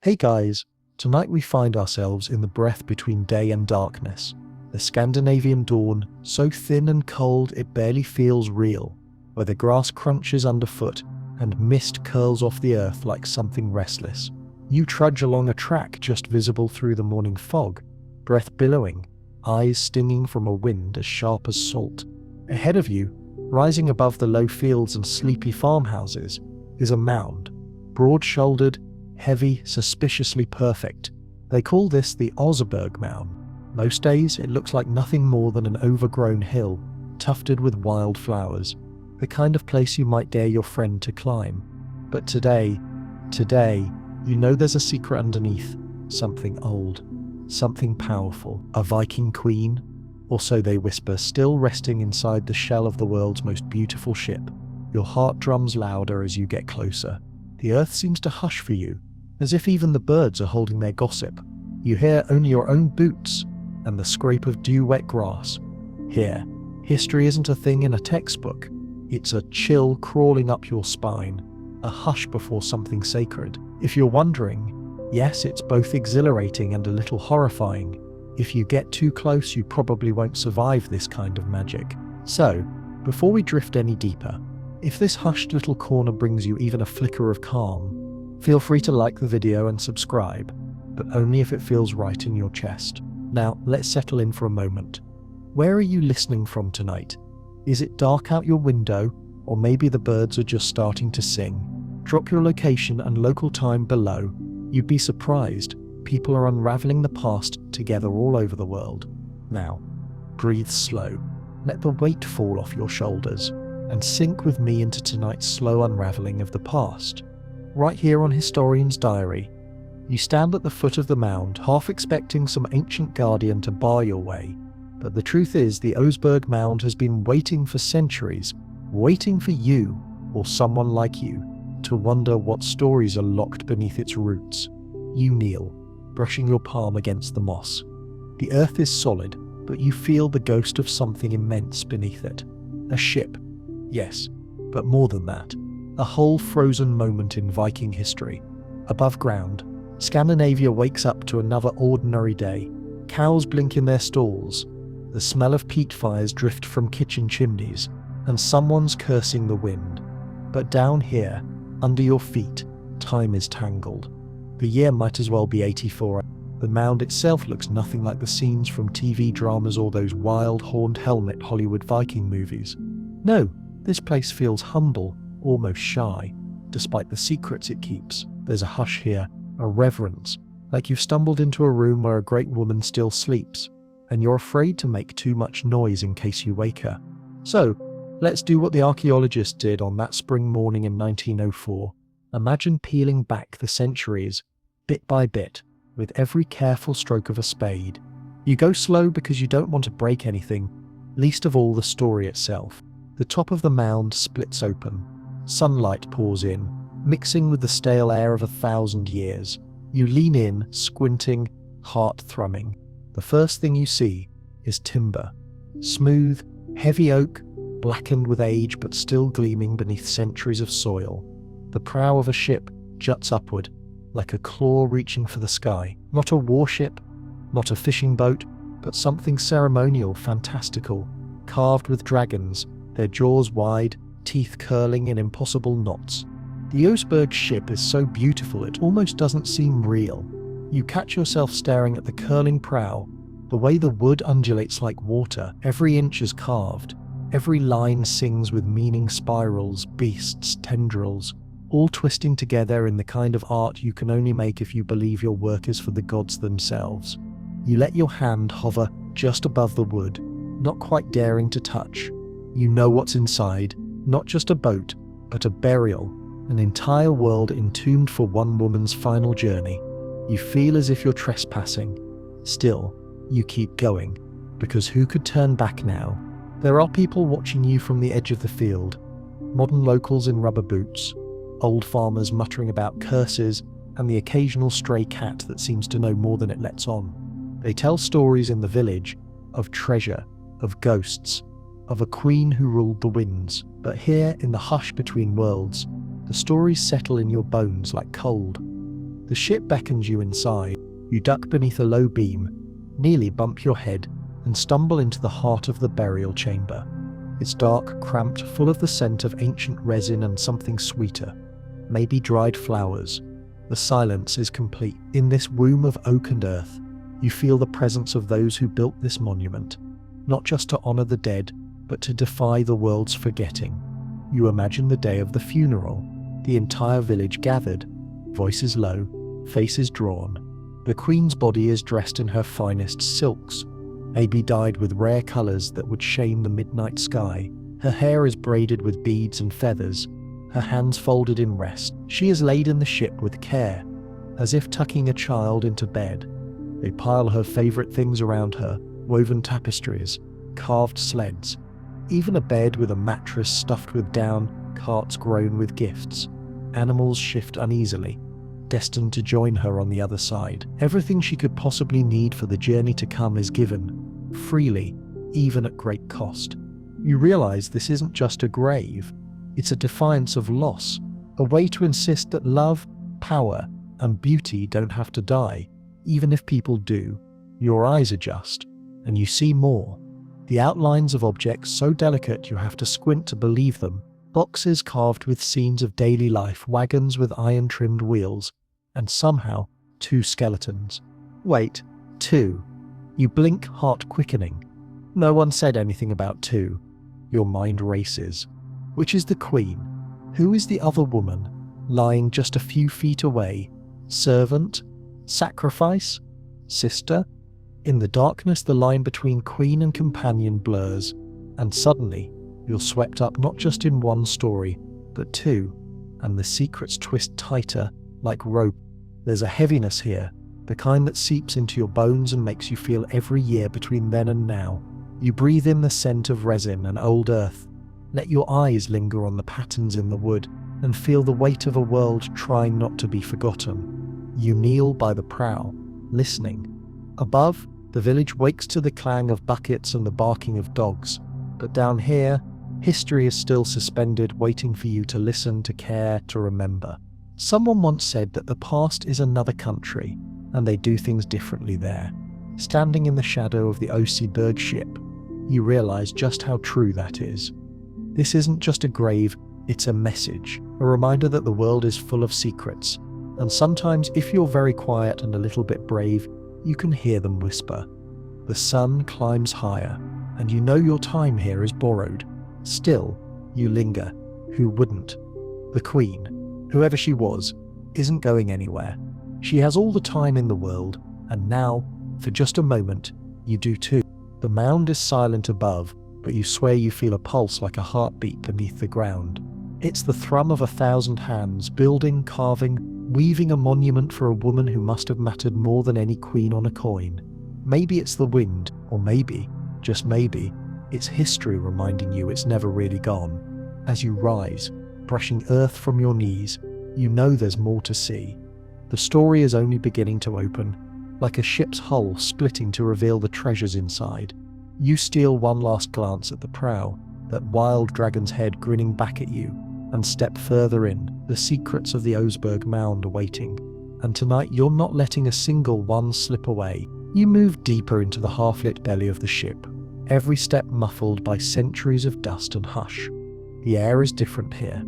Hey guys, tonight we find ourselves in the breath between day and darkness. The Scandinavian dawn, so thin and cold it barely feels real, where the grass crunches underfoot and mist curls off the earth like something restless. You trudge along a track just visible through the morning fog, breath billowing, eyes stinging from a wind as sharp as salt. Ahead of you, rising above the low fields and sleepy farmhouses, is a mound, broad-shouldered, heavy, suspiciously perfect. They call this the Oseberg mound. Most days it looks like nothing more than an overgrown hill, tufted with wild flowers, the kind of place you might dare your friend to climb. But today, you know there's a secret underneath, something old, something powerful, a Viking queen, or so they whisper, still resting inside the shell of the world's most beautiful ship. Your heart drums louder as you get closer. The earth seems to hush for you, as if even the birds are holding their gossip. You hear only your own boots and the scrape of dew-wet grass. Here, history isn't a thing in a textbook. It's a chill crawling up your spine, a hush before something sacred. If you're wondering, yes, it's both exhilarating and a little horrifying. If you get too close, you probably won't survive this kind of magic. So, before we drift any deeper, if this hushed little corner brings you even a flicker of calm, feel free to like the video and subscribe, but only if it feels right in your chest. Now, let's settle in for a moment. Where are you listening from tonight? Is it dark out your window, or maybe the birds are just starting to sing? Drop your location and local time below. You'd be surprised. People are unraveling the past together all over the world. Now, breathe slow. Let the weight fall off your shoulders and sink with me into tonight's slow unraveling of the past. Right here on Historian's Diary, you stand at the foot of the mound, half expecting some ancient guardian to bar your way. But the truth is, the Oseberg mound has been waiting for centuries, waiting for you, or someone like you, to wonder what stories are locked beneath its roots. You kneel, brushing your palm against the moss. The earth is solid, but you feel the ghost of something immense beneath it. A ship, yes, but more than that. A whole frozen moment in Viking history. Above ground, Scandinavia wakes up to another ordinary day. Cows blink in their stalls, the smell of peat fires drift from kitchen chimneys, and someone's cursing the wind. But down here, under your feet, time is tangled. The year might as well be 84. The mound itself looks nothing like the scenes from TV dramas or those wild horned helmet Hollywood Viking movies. No, this place feels humble, almost shy, despite the secrets it keeps. There's a hush here, a reverence, like you've stumbled into a room where a great woman still sleeps, and you're afraid to make too much noise in case you wake her. So, let's do what the archaeologists did on that spring morning in 1904. Imagine peeling back the centuries, bit by bit, with every careful stroke of a spade. You go slow because you don't want to break anything, least of all the story itself. The top of the mound splits open. Sunlight pours in, mixing with the stale air of 1,000 years. You lean in, squinting, heart thrumming. The first thing you see is timber. Smooth, heavy oak, blackened with age but still gleaming beneath centuries of soil. The prow of a ship juts upward, like a claw reaching for the sky. Not a warship, not a fishing boat, but something ceremonial, fantastical, carved with dragons, their jaws wide, teeth curling in impossible knots. The Oseberg ship is so beautiful it almost doesn't seem real. You catch yourself staring at the curling prow, the way the wood undulates like water. Every inch is carved, every line sings with meaning, spirals, beasts, tendrils, all twisting together in the kind of art you can only make if you believe your work is for the gods themselves. You let your hand hover just above the wood, not quite daring to touch. You know what's inside, not just a boat, but a burial, an entire world entombed for one woman's final journey. You feel as if you're trespassing. Still, you keep going, because who could turn back now? There are people watching you from the edge of the field, modern locals in rubber boots, old farmers muttering about curses, and the occasional stray cat that seems to know more than it lets on. They tell stories in the village of treasure, of ghosts, of a queen who ruled the winds. But here, in the hush between worlds, the stories settle in your bones like cold. The ship beckons you inside. You duck beneath a low beam, nearly bump your head, and stumble into the heart of the burial chamber. It's dark, cramped, full of the scent of ancient resin and something sweeter, maybe dried flowers. The silence is complete. In this womb of oak and earth, you feel the presence of those who built this monument, not just to honor the dead, but to defy the world's forgetting. You imagine the day of the funeral, the entire village gathered, voices low, faces drawn. The queen's body is dressed in her finest silks, maybe dyed with rare colors that would shame the midnight sky. Her hair is braided with beads and feathers, her hands folded in rest. She is laid in the ship with care, as if tucking a child into bed. They pile her favorite things around her, woven tapestries, carved sleds, even a bed with a mattress stuffed with down, carts grown with gifts. Animals shift uneasily, destined to join her on the other side. Everything she could possibly need for the journey to come is given, freely, even at great cost. You realize this isn't just a grave, it's a defiance of loss, a way to insist that love, power, and beauty don't have to die, even if people do. Your eyes adjust, and you see more. The outlines of objects so delicate you have to squint to believe them. Boxes carved with scenes of daily life, wagons with iron-trimmed wheels, and somehow, 2 skeletons. Wait, 2. You blink, heart quickening. No one said anything about 2. Your mind races. Which is the queen? Who is the other woman, lying just a few feet away? Servant? Sacrifice? Sister? In the darkness, the line between queen and companion blurs, and suddenly, you're swept up not just in one story, but 2, and the secrets twist tighter, like rope. There's a heaviness here, the kind that seeps into your bones and makes you feel every year between then and now. You breathe in the scent of resin and old earth. Let your eyes linger on the patterns in the wood, and feel the weight of a world trying not to be forgotten. You kneel by the prow, listening. Above, the village wakes to the clang of buckets and the barking of dogs. But down here, history is still suspended, waiting for you to listen, to care, to remember. Someone once said that the past is another country, and they do things differently there. Standing in the shadow of the Oseberg ship, you realize just how true that is. This isn't just a grave, it's a message, a reminder that the world is full of secrets, and sometimes if you're very quiet and a little bit brave, you can hear them whisper. The sun climbs higher, and you know your time here is borrowed. Still, you linger. Who wouldn't? The queen, whoever she was, isn't going anywhere. She has all the time in the world, and now, for just a moment, you do too. The mound is silent above, but you swear you feel a pulse like a heartbeat beneath the ground. It's the thrum of 1,000 hands, building, carving, weaving a monument for a woman who must have mattered more than any queen on a coin. Maybe it's the wind, or maybe, just maybe, it's history reminding you it's never really gone. As you rise, brushing earth from your knees, you know there's more to see. The story is only beginning to open, like a ship's hull splitting to reveal the treasures inside. You steal one last glance at the prow, that wild dragon's head grinning back at you, and step further in, the secrets of the Oseberg mound awaiting. And tonight you're not letting a single one slip away. You move deeper into the half-lit belly of the ship, every step muffled by centuries of dust and hush. The air is different here.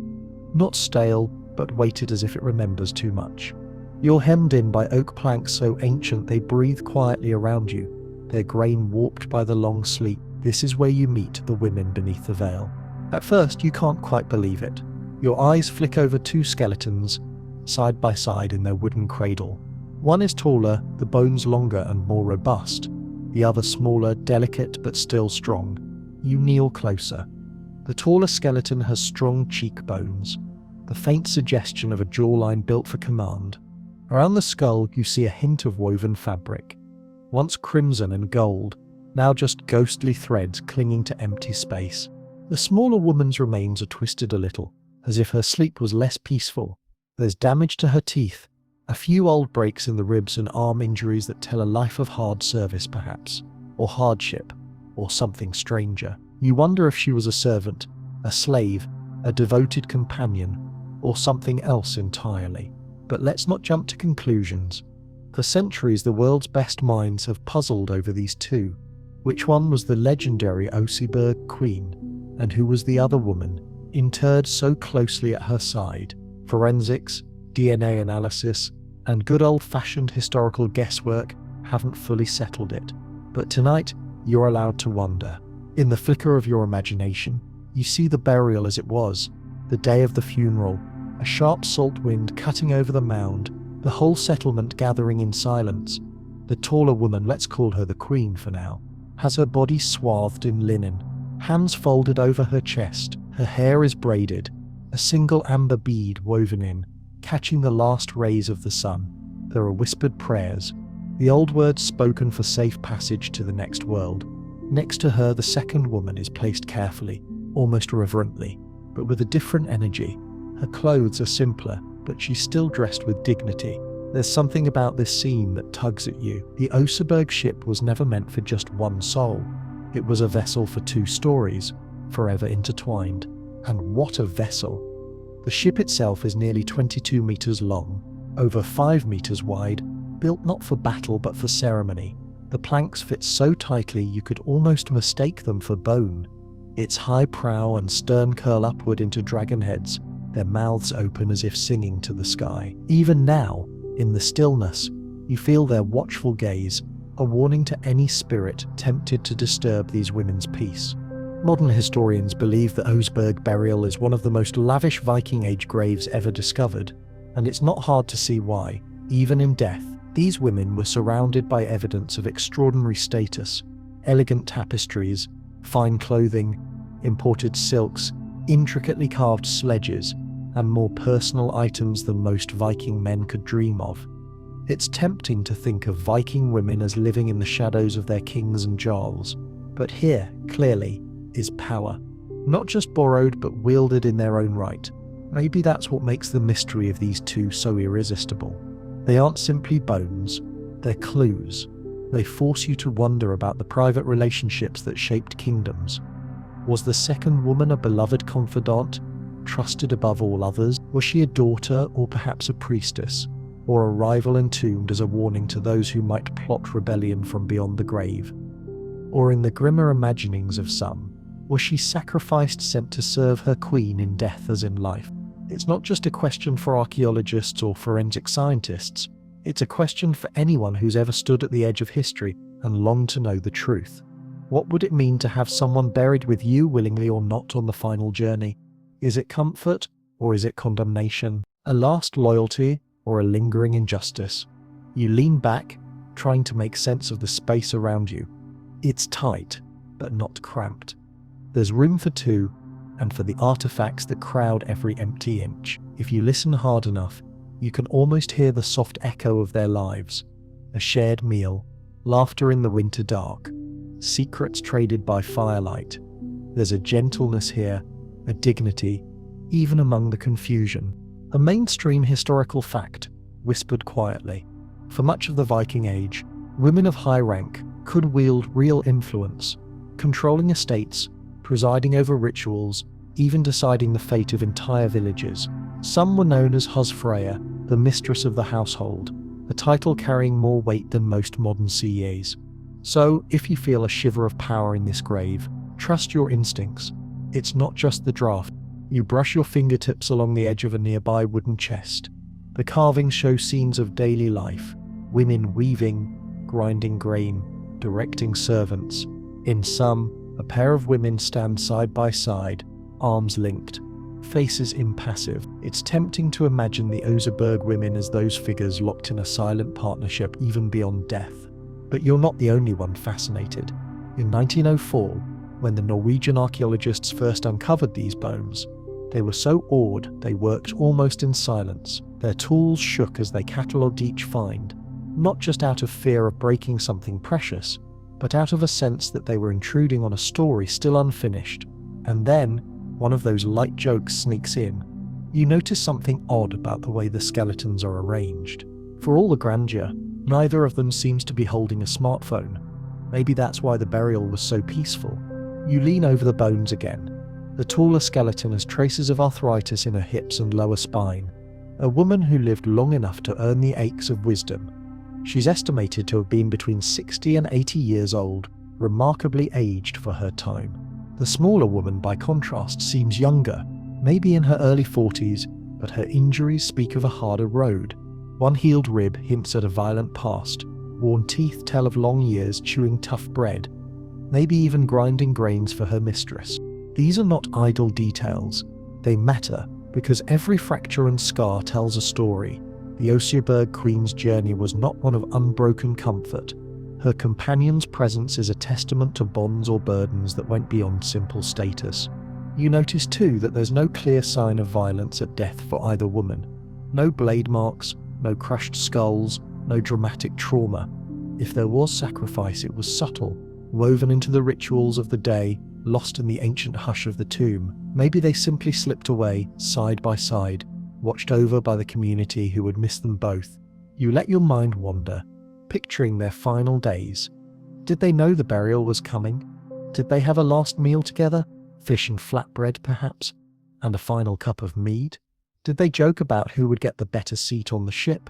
Not stale, but weighted as if it remembers too much. You're hemmed in by oak planks so ancient they breathe quietly around you, their grain warped by the long sleep. This is where you meet the women beneath the veil. At first, you can't quite believe it. Your eyes flick over 2 skeletons, side by side in their wooden cradle. One is taller, the bones longer and more robust. The other smaller, delicate but still strong. You kneel closer. The taller skeleton has strong cheekbones, the faint suggestion of a jawline built for command. Around the skull, you see a hint of woven fabric, once crimson and gold, now just ghostly threads clinging to empty space. The smaller woman's remains are twisted a little, as if her sleep was less peaceful. There's damage to her teeth, a few old breaks in the ribs and arm injuries that tell a life of hard service perhaps, or hardship, or something stranger. You wonder if she was a servant, a slave, a devoted companion, or something else entirely. But let's not jump to conclusions. For centuries, the world's best minds have puzzled over these two. Which one was the legendary Oseberg queen, and who was the other woman, interred so closely at her side? Forensics, DNA analysis, and good old-fashioned historical guesswork haven't fully settled it. But tonight, you're allowed to wonder. In the flicker of your imagination, you see the burial as it was, the day of the funeral, a sharp salt wind cutting over the mound, the whole settlement gathering in silence. The taller woman, let's call her the queen for now, has her body swathed in linen, hands folded over her chest, her hair is braided, a single amber bead woven in, catching the last rays of the sun. There are whispered prayers, the old words spoken for safe passage to the next world. Next to her, the second woman is placed carefully, almost reverently, but with a different energy. Her clothes are simpler, but she's still dressed with dignity. There's something about this scene that tugs at you. The Oseberg ship was never meant for just one soul. It was a vessel for two stories, forever intertwined. And what a vessel! The ship itself is nearly 22 meters long, over 5 meters wide, built not for battle but for ceremony. The planks fit so tightly you could almost mistake them for bone. Its high prow and stern curl upward into dragon heads, their mouths open as if singing to the sky. Even now, in the stillness, you feel their watchful gaze, a warning to any spirit tempted to disturb these women's peace. Modern historians believe the Oseberg burial is one of the most lavish Viking Age graves ever discovered, and it's not hard to see why. Even in death, these women were surrounded by evidence of extraordinary status: elegant tapestries, fine clothing, imported silks, intricately carved sledges, and more personal items than most Viking men could dream of. It's tempting to think of Viking women as living in the shadows of their kings and jarls, but here, clearly, is power. Not just borrowed, but wielded in their own right. Maybe that's what makes the mystery of these two so irresistible. They aren't simply bones, they're clues. They force you to wonder about the private relationships that shaped kingdoms. Was the second woman a beloved confidant, trusted above all others? Was she a daughter, or perhaps a priestess, or a rival entombed as a warning to those who might plot rebellion from beyond the grave? Or in the grimmer imaginings of some, was she sacrificed, sent to serve her queen in death as in life? It's not just a question for archaeologists or forensic scientists. It's a question for anyone who's ever stood at the edge of history and longed to know the truth. What would it mean to have someone buried with you willingly or not on the final journey? Is it comfort, or is it condemnation? A last loyalty, or a lingering injustice? You lean back, trying to make sense of the space around you. It's tight, but not cramped. There's room for two, and for the artifacts that crowd every empty inch. If you listen hard enough, you can almost hear the soft echo of their lives. A shared meal, laughter in the winter dark, secrets traded by firelight. There's a gentleness here, a dignity, even among the confusion. A mainstream historical fact, whispered quietly. For much of the Viking Age, women of high rank could wield real influence, controlling estates, presiding over rituals, even deciding the fate of entire villages. Some were known as Husfreyja, the mistress of the household, a title carrying more weight than most modern CEs. So, if you feel a shiver of power in this grave, trust your instincts. It's not just the draft. You brush your fingertips along the edge of a nearby wooden chest. The carvings show scenes of daily life: women weaving, grinding grain, directing servants. In some, a pair of women stand side by side, arms linked, faces impassive. It's tempting to imagine the Oseberg women as those figures locked in a silent partnership even beyond death. But you're not the only one fascinated. In 1904, when the Norwegian archaeologists first uncovered these bones, they were so awed they worked almost in silence. Their tools shook as they catalogued each find, not just out of fear of breaking something precious, but out of a sense that they were intruding on a story still unfinished. And then, one of those light jokes sneaks in. You notice something odd about the way the skeletons are arranged. For all the grandeur, neither of them seems to be holding a smartphone. Maybe that's why the burial was so peaceful. You lean over the bones again. The taller skeleton has traces of arthritis in her hips and lower spine, a woman who lived long enough to earn the aches of wisdom. She's estimated to have been between 60 and 80 years old, remarkably aged for her time. The smaller woman, by contrast, seems younger, maybe in her early 40s, but her injuries speak of a harder road. One healed rib hints at a violent past. Worn teeth tell of long years chewing tough bread, maybe even grinding grains for her mistress. These are not idle details. They matter because every fracture and scar tells a story. The Oseberg Queen's journey was not one of unbroken comfort. Her companion's presence is a testament to bonds or burdens that went beyond simple status. You notice too that there's no clear sign of violence at death for either woman. No blade marks, no crushed skulls, no dramatic trauma. If there was sacrifice, it was subtle, woven into the rituals of the day, lost in the ancient hush of the tomb. Maybe they simply slipped away, side by side, watched over by the community who would miss them both. You let your mind wander, picturing their final days. Did they know the burial was coming? Did they have a last meal together? Fish and flatbread, perhaps? And a final cup of mead? Did they joke about who would get the better seat on the ship?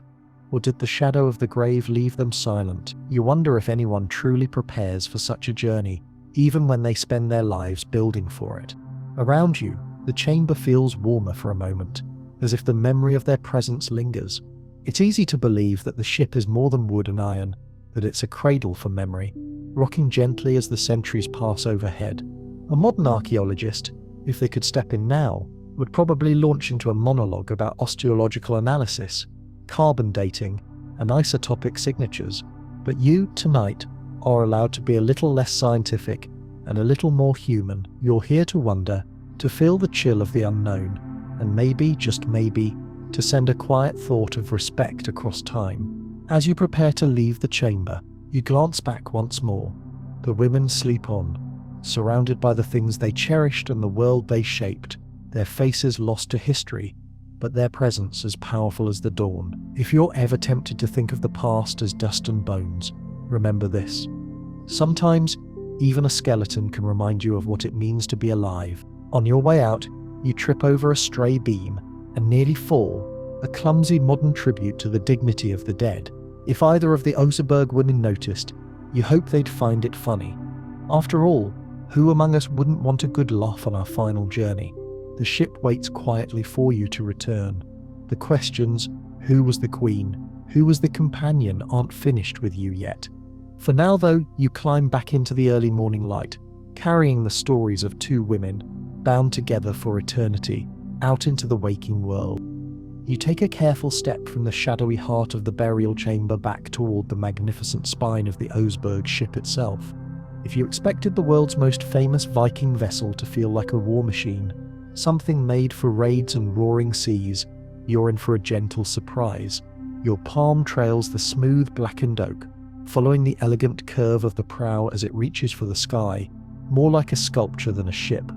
Or did the shadow of the grave leave them silent? You wonder if anyone truly prepares for such a journey, even when they spend their lives building for it. Around you, the chamber feels warmer for a moment, as if the memory of their presence lingers. It's easy to believe that the ship is more than wood and iron, that it's a cradle for memory, rocking gently as the centuries pass overhead. A modern archaeologist, if they could step in now, would probably launch into a monologue about osteological analysis, carbon dating, and isotopic signatures. But you, tonight, are allowed to be a little less scientific and a little more human. You're here to wonder, to feel the chill of the unknown, and maybe, just maybe, to send a quiet thought of respect across time. As you prepare to leave the chamber, you glance back once more. The women sleep on, surrounded by the things they cherished and the world they shaped, their faces lost to history, but their presence as powerful as the dawn. If you're ever tempted to think of the past as dust and bones, remember this. Sometimes, even a skeleton can remind you of what it means to be alive. On your way out, you trip over a stray beam and nearly fall, a clumsy modern tribute to the dignity of the dead. If either of the Oseberg women noticed, you hope they'd find it funny. After all, who among us wouldn't want a good laugh on our final journey? The ship waits quietly for you to return. The questions, who was the queen, who was the companion, aren't finished with you yet. For now though, you climb back into the early morning light, carrying the stories of two women, bound together for eternity, out into the waking world. You take a careful step from the shadowy heart of the burial chamber back toward the magnificent spine of the Oseberg ship itself. If you expected the world's most famous Viking vessel to feel like a war machine, something made for raids and roaring seas, you're in for a gentle surprise. Your palm trails the smooth blackened oak, following the elegant curve of the prow as it reaches for the sky, more like a sculpture than a ship.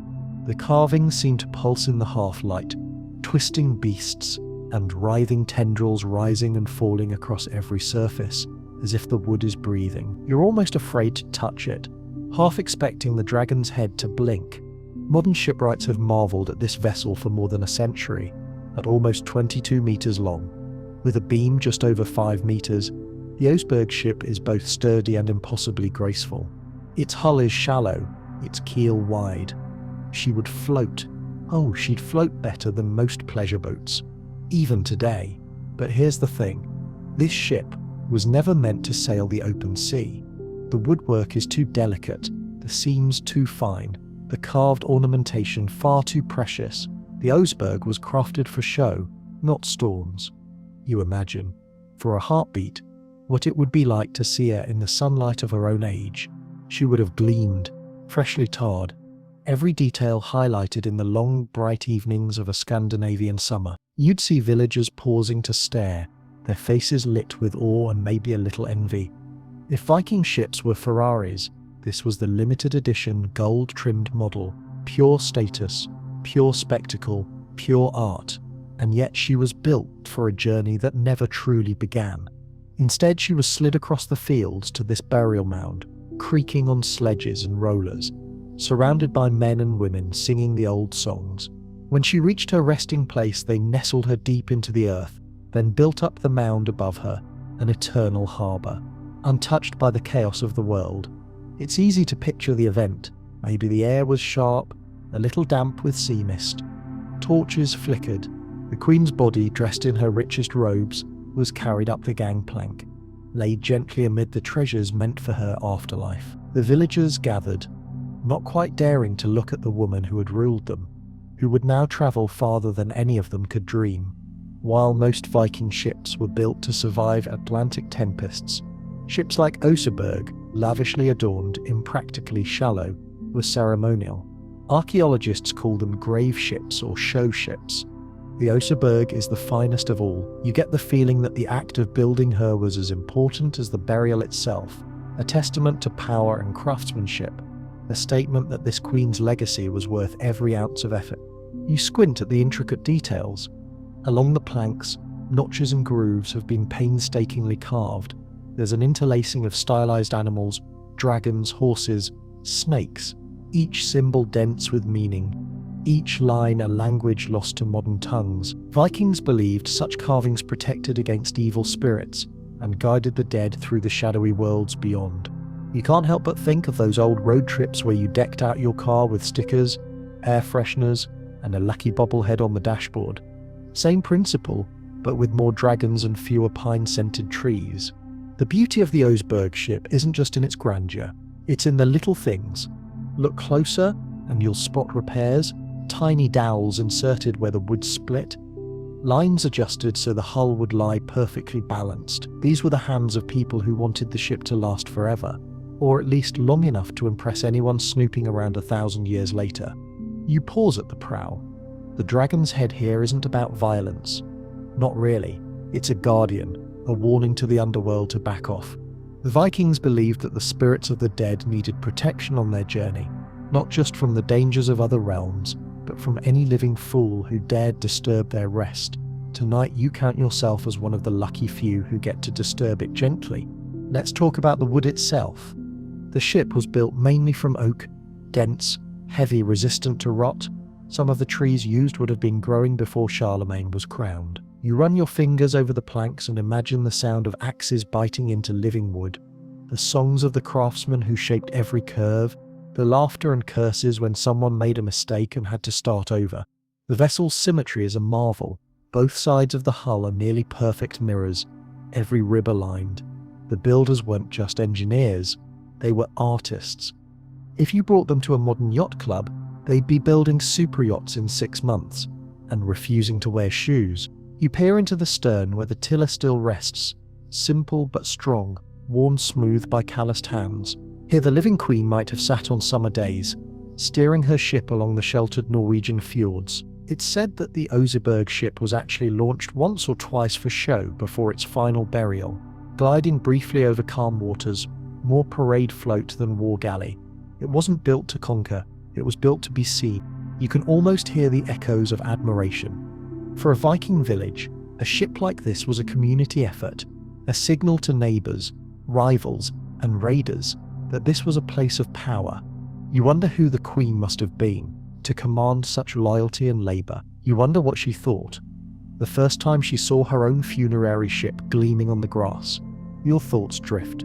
The carvings seem to pulse in the half-light, twisting beasts and writhing tendrils rising and falling across every surface, as if the wood is breathing. You're almost afraid to touch it, half expecting the dragon's head to blink. Modern shipwrights have marveled at this vessel for more than a century. At almost 22 meters long, with a beam just over 5 meters, the Oseberg ship is both sturdy and impossibly graceful. Its hull is shallow, its keel wide. She would float. Oh, she'd float better than most pleasure boats, even today. But here's the thing. This ship was never meant to sail the open sea. The woodwork is too delicate, the seams too fine, the carved ornamentation far too precious. The Oseberg was crafted for show, not storms. You imagine, for a heartbeat, what it would be like to see her in the sunlight of her own age. She would have gleamed, freshly tarred, every detail highlighted in the long, bright evenings of a Scandinavian summer. You'd see villagers pausing to stare, their faces lit with awe and maybe a little envy. If Viking ships were Ferraris, this was the limited edition gold-trimmed model, pure status, pure spectacle, pure art. And yet she was built for a journey that never truly began. Instead, she was slid across the fields to this burial mound, creaking on sledges and rollers, surrounded by men and women singing the old songs. When she reached her resting place, they nestled her deep into the earth, then built up the mound above her, an eternal harbour, untouched by the chaos of the world. It's easy to picture the event. Maybe the air was sharp, a little damp with sea mist. Torches flickered. The queen's body, dressed in her richest robes, was carried up the gangplank, laid gently amid the treasures meant for her afterlife. The villagers gathered, not quite daring to look at the woman who had ruled them, who would now travel farther than any of them could dream. While most Viking ships were built to survive Atlantic tempests, ships like Oseberg, lavishly adorned, impractically shallow, were ceremonial. Archaeologists call them grave ships or show ships. The Oseberg is the finest of all. You get the feeling that the act of building her was as important as the burial itself, a testament to power and craftsmanship, a statement that this queen's legacy was worth every ounce of effort. You squint at the intricate details. Along the planks, notches and grooves have been painstakingly carved. There's an interlacing of stylized animals, dragons, horses, snakes, each symbol dense with meaning, each line a language lost to modern tongues. Vikings believed such carvings protected against evil spirits and guided the dead through the shadowy worlds beyond. You can't help but think of those old road trips where you decked out your car with stickers, air fresheners, and a lucky bobblehead on the dashboard. Same principle, but with more dragons and fewer pine-scented trees. The beauty of the Oseberg ship isn't just in its grandeur, it's in the little things. Look closer and you'll spot repairs, tiny dowels inserted where the wood split, lines adjusted so the hull would lie perfectly balanced. These were the hands of people who wanted the ship to last forever, or at least long enough to impress anyone snooping around 1,000 years later. You pause at the prow. The dragon's head here isn't about violence. Not really. It's a guardian, a warning to the underworld to back off. The Vikings believed that the spirits of the dead needed protection on their journey, not just from the dangers of other realms, but from any living fool who dared disturb their rest. Tonight you count yourself as one of the lucky few who get to disturb it gently. Let's talk about the wood itself. The ship was built mainly from oak, dense, heavy, resistant to rot. Some of the trees used would have been growing before Charlemagne was crowned. You run your fingers over the planks and imagine the sound of axes biting into living wood, the songs of the craftsmen who shaped every curve, the laughter and curses when someone made a mistake and had to start over. The vessel's symmetry is a marvel. Both sides of the hull are nearly perfect mirrors, every rib aligned. The builders weren't just engineers, they were artists. If you brought them to a modern yacht club, they'd be building super yachts in 6 months and refusing to wear shoes. You peer into the stern where the tiller still rests, simple but strong, worn smooth by calloused hands. Here the living queen might have sat on summer days, steering her ship along the sheltered Norwegian fjords. It's said that the Oseberg ship was actually launched once or twice for show before its final burial, gliding briefly over calm waters, more parade float than war galley. It wasn't built to conquer, it was built to be seen. You can almost hear the echoes of admiration. For a Viking village, a ship like this was a community effort, a signal to neighbours, rivals, and raiders that this was a place of power. You wonder who the queen must have been to command such loyalty and labour. You wonder what she thought the first time she saw her own funerary ship gleaming on the grass. Your thoughts drift.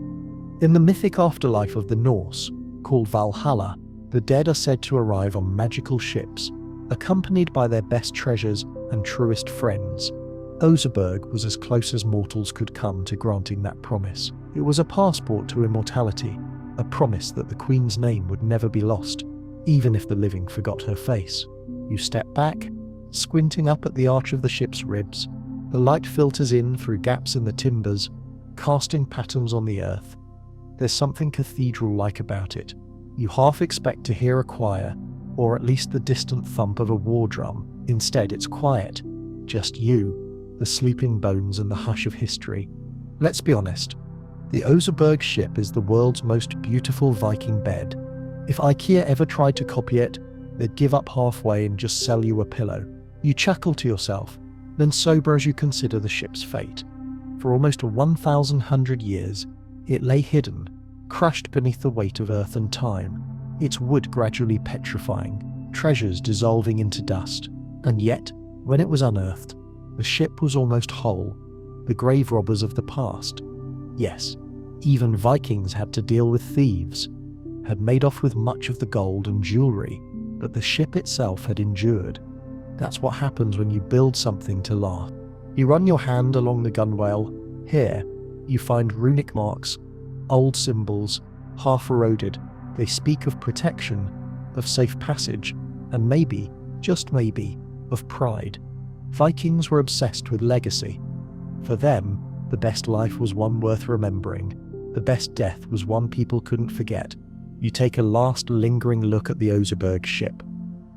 In the mythic afterlife of the Norse, called Valhalla, the dead are said to arrive on magical ships, accompanied by their best treasures and truest friends. Oseberg was as close as mortals could come to granting that promise. It was a passport to immortality, a promise that the queen's name would never be lost, even if the living forgot her face. You step back, squinting up at the arch of the ship's ribs. The light filters in through gaps in the timbers, casting patterns on the earth. There's something cathedral-like about it. You half expect to hear a choir, or at least the distant thump of a war drum. Instead, it's quiet. Just you, the sleeping bones, and the hush of history. Let's be honest. The Oseberg ship is the world's most beautiful Viking bed. If IKEA ever tried to copy it, they'd give up halfway and just sell you a pillow. You chuckle to yourself, then sober as you consider the ship's fate. For almost 1,100 years, it lay hidden, crushed beneath the weight of earth and time, its wood gradually petrifying, treasures dissolving into dust. And yet, when it was unearthed, the ship was almost whole, the grave robbers of the past. Yes, even Vikings had to deal with thieves, had made off with much of the gold and jewelry, but the ship itself had endured. That's what happens when you build something to last. You run your hand along the gunwale. Here, you find runic marks, old symbols, half eroded. They speak of protection, of safe passage, and maybe, just maybe, of pride. Vikings were obsessed with legacy. For them, the best life was one worth remembering. The best death was one people couldn't forget. You take a last lingering look at the Oseberg ship.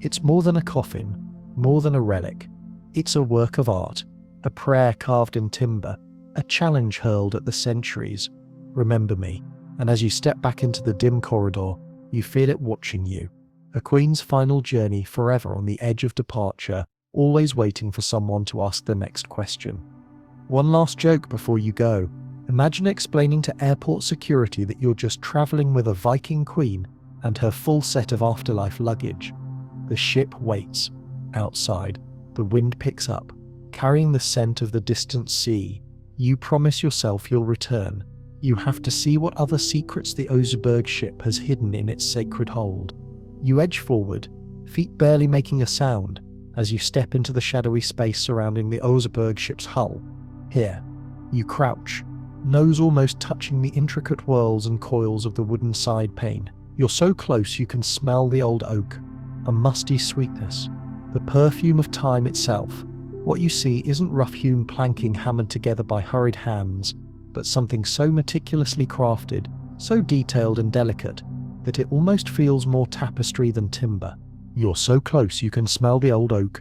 It's more than a coffin, more than a relic. It's a work of art, a prayer carved in timber, a challenge hurled at the centuries. Remember me. And as you step back into the dim corridor, you feel it watching you. A queen's final journey, forever on the edge of departure, always waiting for someone to ask the next question. One last joke before you go. Imagine explaining to airport security that you're just traveling with a Viking queen and her full set of afterlife luggage. The ship waits. Outside, the wind picks up, carrying the scent of the distant sea. You promise yourself you'll return. You have to see what other secrets the Oseberg ship has hidden in its sacred hold. You edge forward, feet barely making a sound, as you step into the shadowy space surrounding the Oseberg ship's hull. Here, you crouch, nose almost touching the intricate whirls and coils of the wooden side pane. You're so close you can smell the old oak, a musty sweetness, the perfume of time itself. What you see isn't rough-hewn planking hammered together by hurried hands, but something so meticulously crafted, so detailed and delicate, that it almost feels more tapestry than timber. You're so close you can smell the old oak,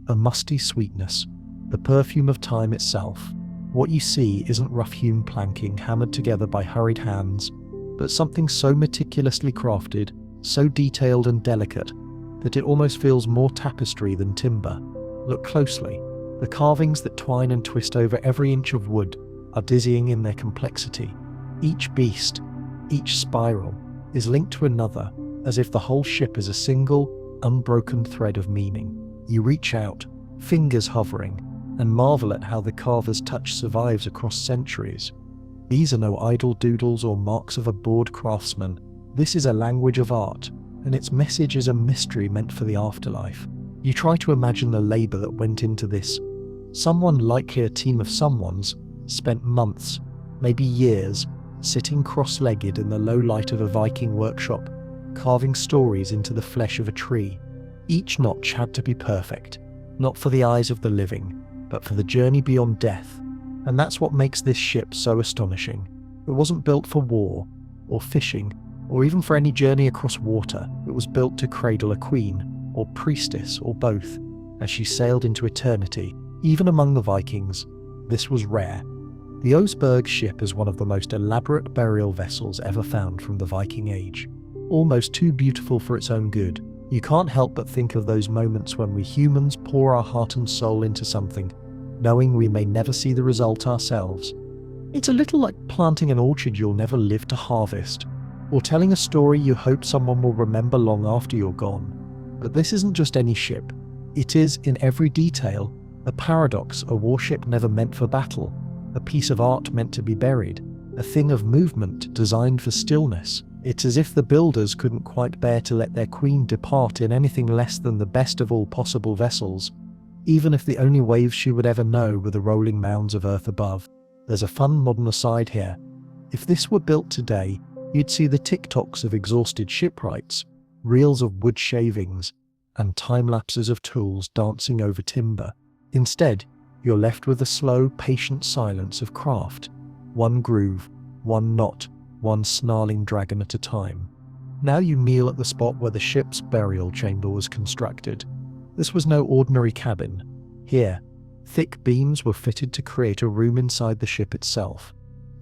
a musty sweetness, the perfume of time itself. What you see isn't rough-hewn planking hammered together by hurried hands, but something so meticulously crafted, so detailed and delicate, that it almost feels more tapestry than timber. Look closely. The carvings that twine and twist over every inch of wood are dizzying in their complexity. Each beast, each spiral, is linked to another, as if the whole ship is a single, unbroken thread of meaning. You reach out, fingers hovering, and marvel at how the carver's touch survives across centuries. These are no idle doodles or marks of a bored craftsman. This is a language of art, and its message is a mystery meant for the afterlife. You try to imagine the labor that went into this. Someone, likely a team of someones, spent months, maybe years, sitting cross-legged in the low light of a Viking workshop, carving stories into the flesh of a tree. Each notch had to be perfect, not for the eyes of the living, but for the journey beyond death. And that's what makes this ship so astonishing. It wasn't built for war, or fishing, or even for any journey across water. It was built to cradle a queen, or priestess, or both, as she sailed into eternity. Even among the Vikings, this was rare. The Oseberg ship is one of the most elaborate burial vessels ever found from the Viking Age. Almost too beautiful for its own good. You can't help but think of those moments when we humans pour our heart and soul into something, knowing we may never see the result ourselves. It's a little like planting an orchard you'll never live to harvest, or telling a story you hope someone will remember long after you're gone. But this isn't just any ship. It is, in every detail, a paradox, a warship never meant for battle, a piece of art meant to be buried, a thing of movement designed for stillness. It's as if the builders couldn't quite bear to let their queen depart in anything less than the best of all possible vessels, even if the only waves she would ever know were the rolling mounds of earth above. There's a fun modern aside here. If this were built today, you'd see the TikToks of exhausted shipwrights, reels of wood shavings, and time-lapses of tools dancing over timber. Instead, you're left with the slow, patient silence of craft. One groove, one knot, one snarling dragon at a time. Now you kneel at the spot where the ship's burial chamber was constructed. This was no ordinary cabin. Here, thick beams were fitted to create a room inside the ship itself.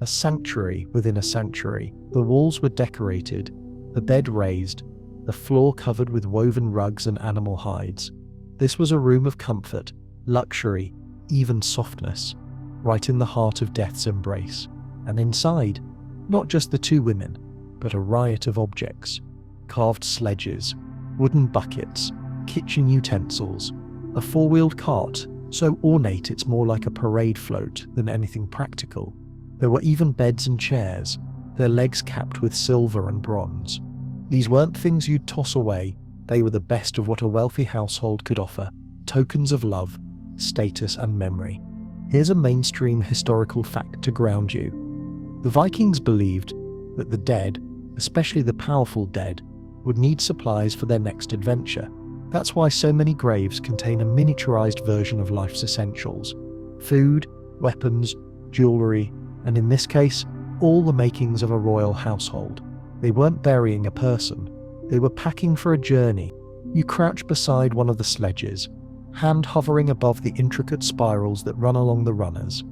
A sanctuary within a sanctuary. The walls were decorated, the bed raised, the floor covered with woven rugs and animal hides. This was a room of comfort, luxury, even softness, right in the heart of death's embrace. And inside, not just the two women, but a riot of objects. Carved sledges, wooden buckets, kitchen utensils, A four-wheeled cart, so ornate it's more like a parade float than anything practical. There were even beds and chairs, their legs capped with silver and bronze. These weren't things you'd toss away, they were the best of what a wealthy household could offer, tokens of love, status and memory. Here's a mainstream historical fact to ground you. The Vikings believed that the dead, especially the powerful dead, would need supplies for their next adventure. That's why so many graves contain a miniaturized version of life's essentials: food, weapons, jewelry, and in this case, all the makings of a royal household. They weren't burying a person, they were packing for a journey. You crouch beside one of the sledges, hand hovering above the intricate spirals that run along the runners.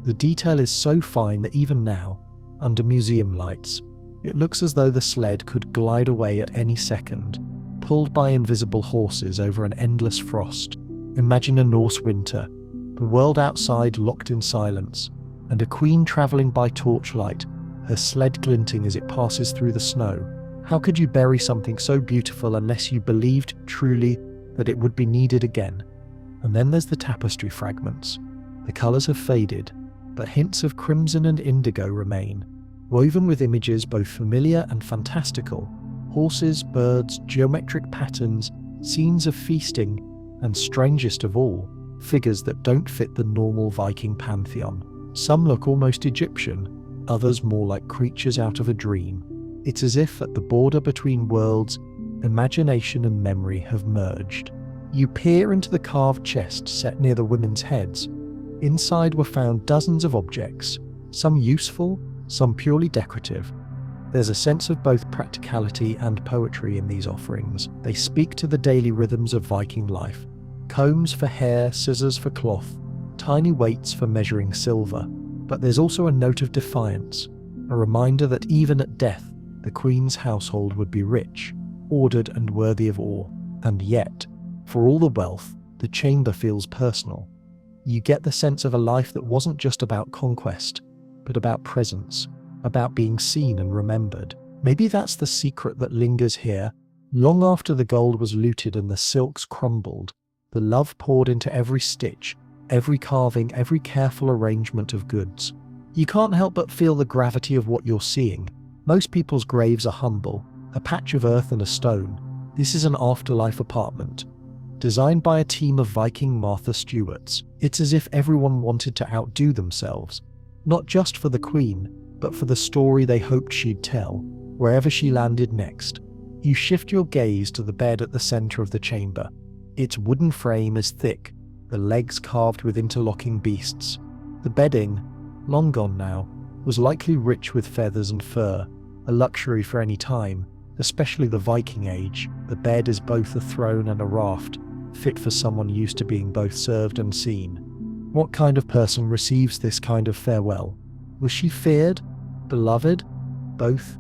The detail is so fine that even now, under museum lights, it looks as though the sled could glide away at any second, pulled by invisible horses over an endless frost. Imagine a Norse winter, the world outside locked in silence, and a queen travelling by torchlight, her sled glinting as it passes through the snow. How could you bury something so beautiful unless you believed truly that it would be needed again? And then there's the tapestry fragments. The colours have faded, but hints of crimson and indigo remain, woven with images both familiar and fantastical: horses, birds, geometric patterns, scenes of feasting, and strangest of all, figures that don't fit the normal Viking pantheon. Some look almost Egyptian, others more like creatures out of a dream. It's as if at the border between worlds, imagination and memory have merged. You peer into the carved chest set near the women's heads. Inside were found dozens of objects, some useful, some purely decorative. There's a sense of both practicality and poetry in these offerings. They speak to the daily rhythms of Viking life: combs for hair, scissors for cloth, tiny weights for measuring silver. But there's also a note of defiance, a reminder that even at death, the Queen's household would be rich, ordered and worthy of awe. And yet, for all the wealth, the chamber feels personal. You get the sense of a life that wasn't just about conquest, but about presence, about being seen and remembered. Maybe that's the secret that lingers here. Long after the gold was looted and the silks crumbled, the love poured into every stitch, every carving, every careful arrangement of goods. You can't help but feel the gravity of what you're seeing. Most people's graves are humble, a patch of earth and a stone. This is an afterlife apartment, designed by a team of Viking Martha Stewarts. It's as if everyone wanted to outdo themselves, not just for the Queen, but for the story they hoped she'd tell, wherever she landed next. You shift your gaze to the bed at the center of the chamber. Its wooden frame is thick, the legs carved with interlocking beasts. The bedding, long gone now, was likely rich with feathers and fur, a luxury for any time, especially the Viking age. The bed is both a throne and a raft, fit for someone used to being both served and seen. What kind of person receives this kind of farewell? Was she feared? Beloved? Both?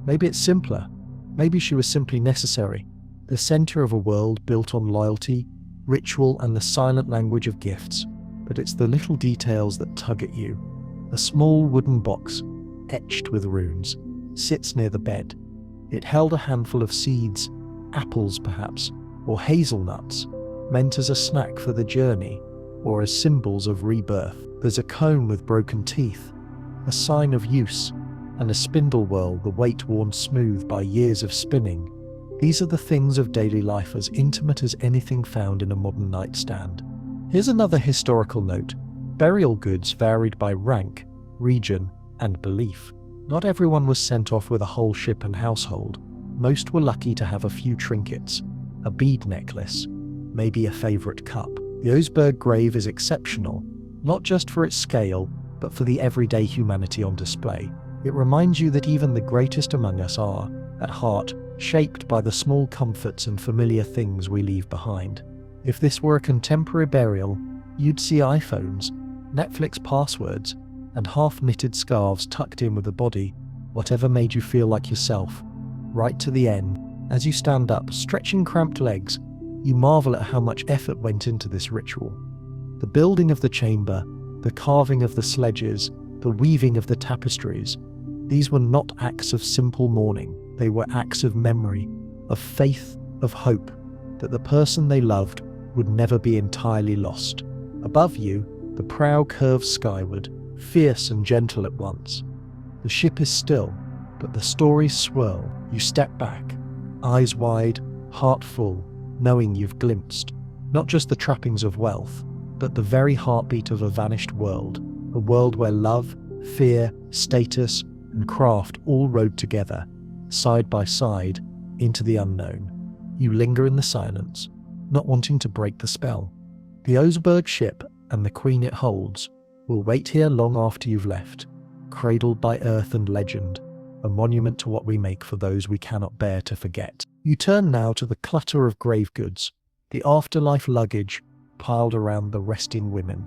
Maybe it's simpler. Maybe she was simply necessary, the center of a world built on loyalty, ritual and the silent language of gifts. But it's the little details that tug at you. A small wooden box, etched with runes, sits near the bed. It held a handful of seeds, apples perhaps, or hazelnuts, meant as a snack for the journey, or as symbols of rebirth. There's a comb with broken teeth, a sign of use, and a spindle whorl, the weight worn smooth by years of spinning. These are the things of daily life as intimate as anything found in a modern nightstand. Here's another historical note. Burial goods varied by rank, region, and belief. Not everyone was sent off with a whole ship and household. Most were lucky to have a few trinkets, a bead necklace, maybe a favourite cup. The Oseberg grave is exceptional, not just for its scale, but for the everyday humanity on display. It reminds you that even the greatest among us are, at heart, shaped by the small comforts and familiar things we leave behind. If this were a contemporary burial, you'd see iPhones, Netflix passwords, and half-knitted scarves tucked in with the body, whatever made you feel like yourself. Right to the end, as you stand up, stretching cramped legs, you marvel at how much effort went into this ritual. The building of the chamber, the carving of the sledges, the weaving of the tapestries, these were not acts of simple mourning. They were acts of memory, of faith, of hope, that the person they loved would never be entirely lost. Above you, the prow curves skyward, fierce and gentle at once. The ship is still, but the stories swirl. You step back, eyes wide, heart full, knowing you've glimpsed not just the trappings of wealth, but the very heartbeat of a vanished world, a world where love, fear, status, and craft all rode together, side by side, into the unknown. You linger in the silence, not wanting to break the spell. The Oseberg ship and the queen it holds will wait here long after you've left, cradled by earth and legend, a monument to what we make for those we cannot bear to forget. You turn now to the clutter of grave goods, the afterlife luggage piled around the resting women.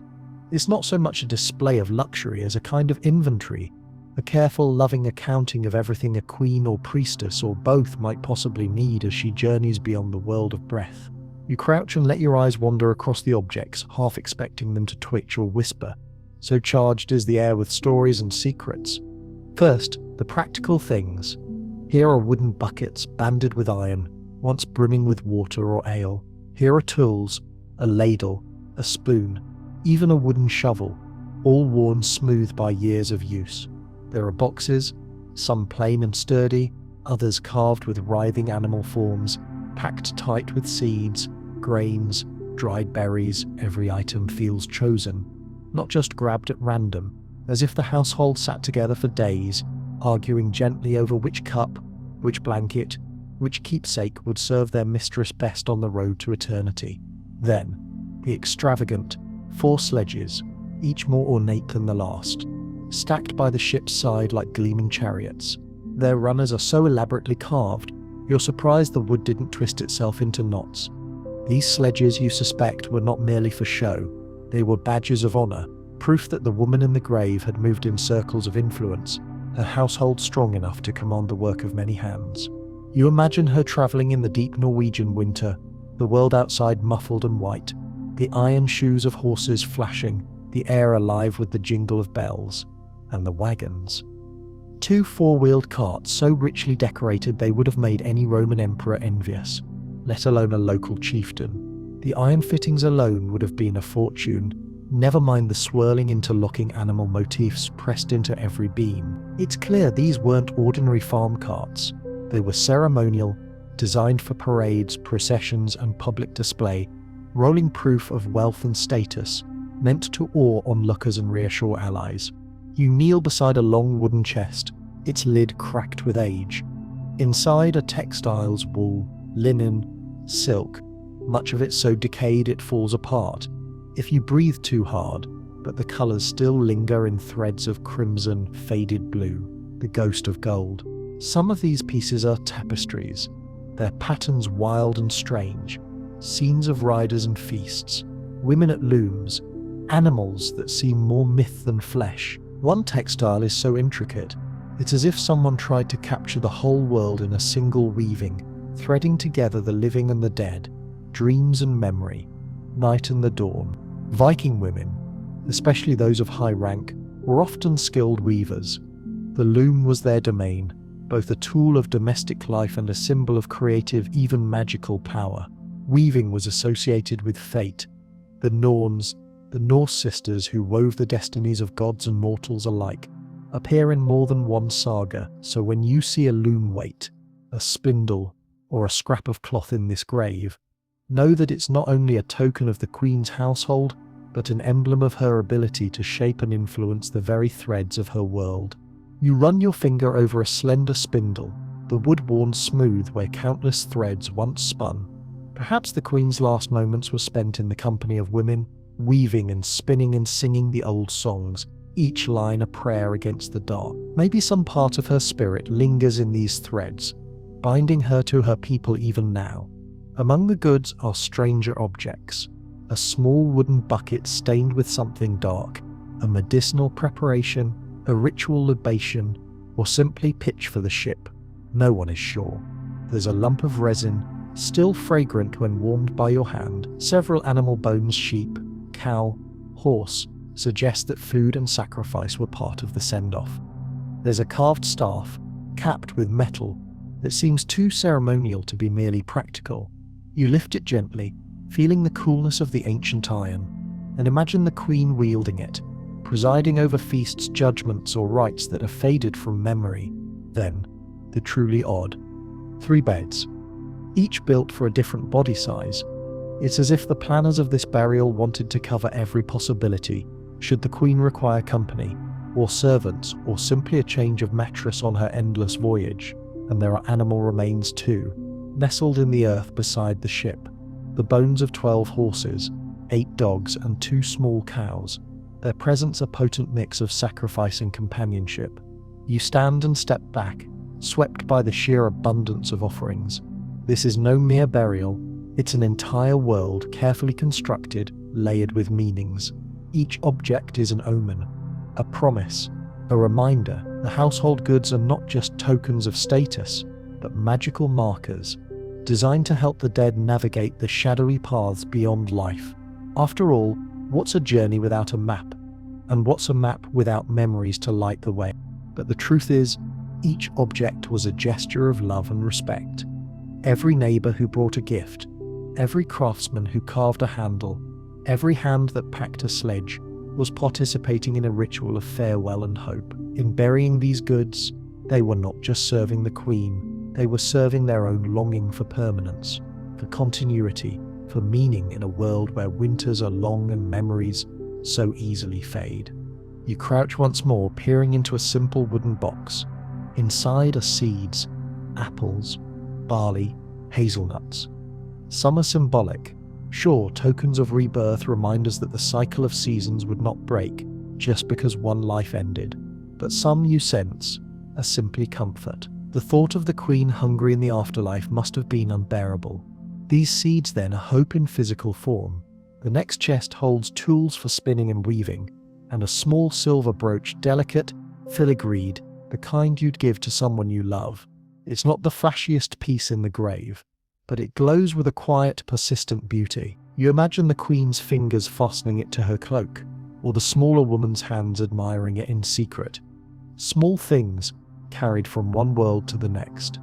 It's not so much a display of luxury as a kind of inventory, a careful, loving accounting of everything a queen or priestess or both might possibly need as she journeys beyond the world of breath. You crouch and let your eyes wander across the objects, half expecting them to twitch or whisper. So charged is the air with stories and secrets. First, the practical things. Here are wooden buckets banded with iron, once brimming with water or ale. Here are tools, a ladle, a spoon, even a wooden shovel, all worn smooth by years of use. There are boxes, some plain and sturdy, others carved with writhing animal forms, packed tight with seeds, grains, dried berries. Every item feels chosen, not just grabbed at random, as if the household sat together for days, arguing gently over which cup, which blanket, which keepsake would serve their mistress best on the road to eternity. Then, the extravagant 4 sledges, each more ornate than the last, stacked by the ship's side like gleaming chariots. Their runners are so elaborately carved, you're surprised the wood didn't twist itself into knots. These sledges, you suspect, were not merely for show. They were badges of honor, proof that the woman in the grave had moved in circles of influence, her household strong enough to command the work of many hands. You imagine her traveling in the deep Norwegian winter, the world outside muffled and white, the iron shoes of horses flashing, the air alive with the jingle of bells, and the wagons. 2 4-wheeled carts so richly decorated they would have made any Roman emperor envious, let alone a local chieftain. The iron fittings alone would have been a fortune, never mind the swirling interlocking animal motifs pressed into every beam. It's clear these weren't ordinary farm carts. They were ceremonial, designed for parades, processions, and public display, rolling proof of wealth and status, meant to awe onlookers and reassure allies. You kneel beside a long wooden chest, its lid cracked with age. Inside are textiles, wool, linen, silk, much of it so decayed it falls apart if you breathe too hard, but the colours still linger in threads of crimson, faded blue, the ghost of gold. Some of these pieces are tapestries, their patterns wild and strange, scenes of riders and feasts, women at looms, animals that seem more myth than flesh. One textile is so intricate, it's as if someone tried to capture the whole world in a single weaving, threading together the living and the dead, dreams and memory, night and the dawn. Viking women, especially those of high rank, were often skilled weavers. The loom was their domain, both a tool of domestic life and a symbol of creative, even magical power. Weaving was associated with fate. The Norns, the Norse sisters who wove the destinies of gods and mortals alike, appear in more than one saga, so when you see a loom weight, a spindle, or a scrap of cloth in this grave, know that it's not only a token of the Queen's household, but an emblem of her ability to shape and influence the very threads of her world. You run your finger over a slender spindle, the wood worn smooth where countless threads once spun. Perhaps the Queen's last moments were spent in the company of women, weaving and spinning and singing the old songs, each line a prayer against the dark. Maybe some part of her spirit lingers in these threads, binding her to her people even now. Among the goods are stranger objects. A small wooden bucket stained with something dark, a medicinal preparation, a ritual libation, or simply pitch for the ship. No one is sure. There's a lump of resin, still fragrant when warmed by your hand. Several animal bones, sheep, cow, horse, suggest that food and sacrifice were part of the send-off. There's a carved staff, capped with metal, that seems too ceremonial to be merely practical. You lift it gently, feeling the coolness of the ancient iron, and imagine the queen wielding it, presiding over feasts, judgments, or rites that have faded from memory. Then, the truly odd. 3 beds, each built for a different body size. It's as if the planners of this burial wanted to cover every possibility, should the queen require company, or servants, or simply a change of mattress on her endless voyage. And there are animal remains too, nestled in the earth beside the ship. The bones of 12 horses, 8 dogs, and 2 small cows. Their presence a potent mix of sacrifice and companionship. You stand and step back, swept by the sheer abundance of offerings. This is no mere burial, it's an entire world carefully constructed, layered with meanings. Each object is an omen, a promise, a reminder. The household goods are not just tokens of status, but magical markers, designed to help the dead navigate the shadowy paths beyond life. After all, what's a journey without a map? And what's a map without memories to light the way? But the truth is, each object was a gesture of love and respect. Every neighbor who brought a gift, every craftsman who carved a handle, every hand that packed a sledge, was participating in a ritual of farewell and hope. In burying these goods, they were not just serving the queen, they were serving their own longing for permanence, for continuity, for meaning in a world where winters are long and memories so easily fade. You crouch once more, peering into a simple wooden box. Inside are seeds, apples, barley, hazelnuts. Some are symbolic, sure, tokens of rebirth, reminders that the cycle of seasons would not break just because one life ended. But some, you sense, are simply comfort. The thought of the queen hungry in the afterlife must have been unbearable. These seeds then are hope in physical form. The next chest holds tools for spinning and weaving, and a small silver brooch, delicate, filigreed, the kind you'd give to someone you love. It's not the flashiest piece in the grave, but it glows with a quiet, persistent beauty. You imagine the queen's fingers fastening it to her cloak, or the smaller woman's hands admiring it in secret. Small things, carried from one world to the next.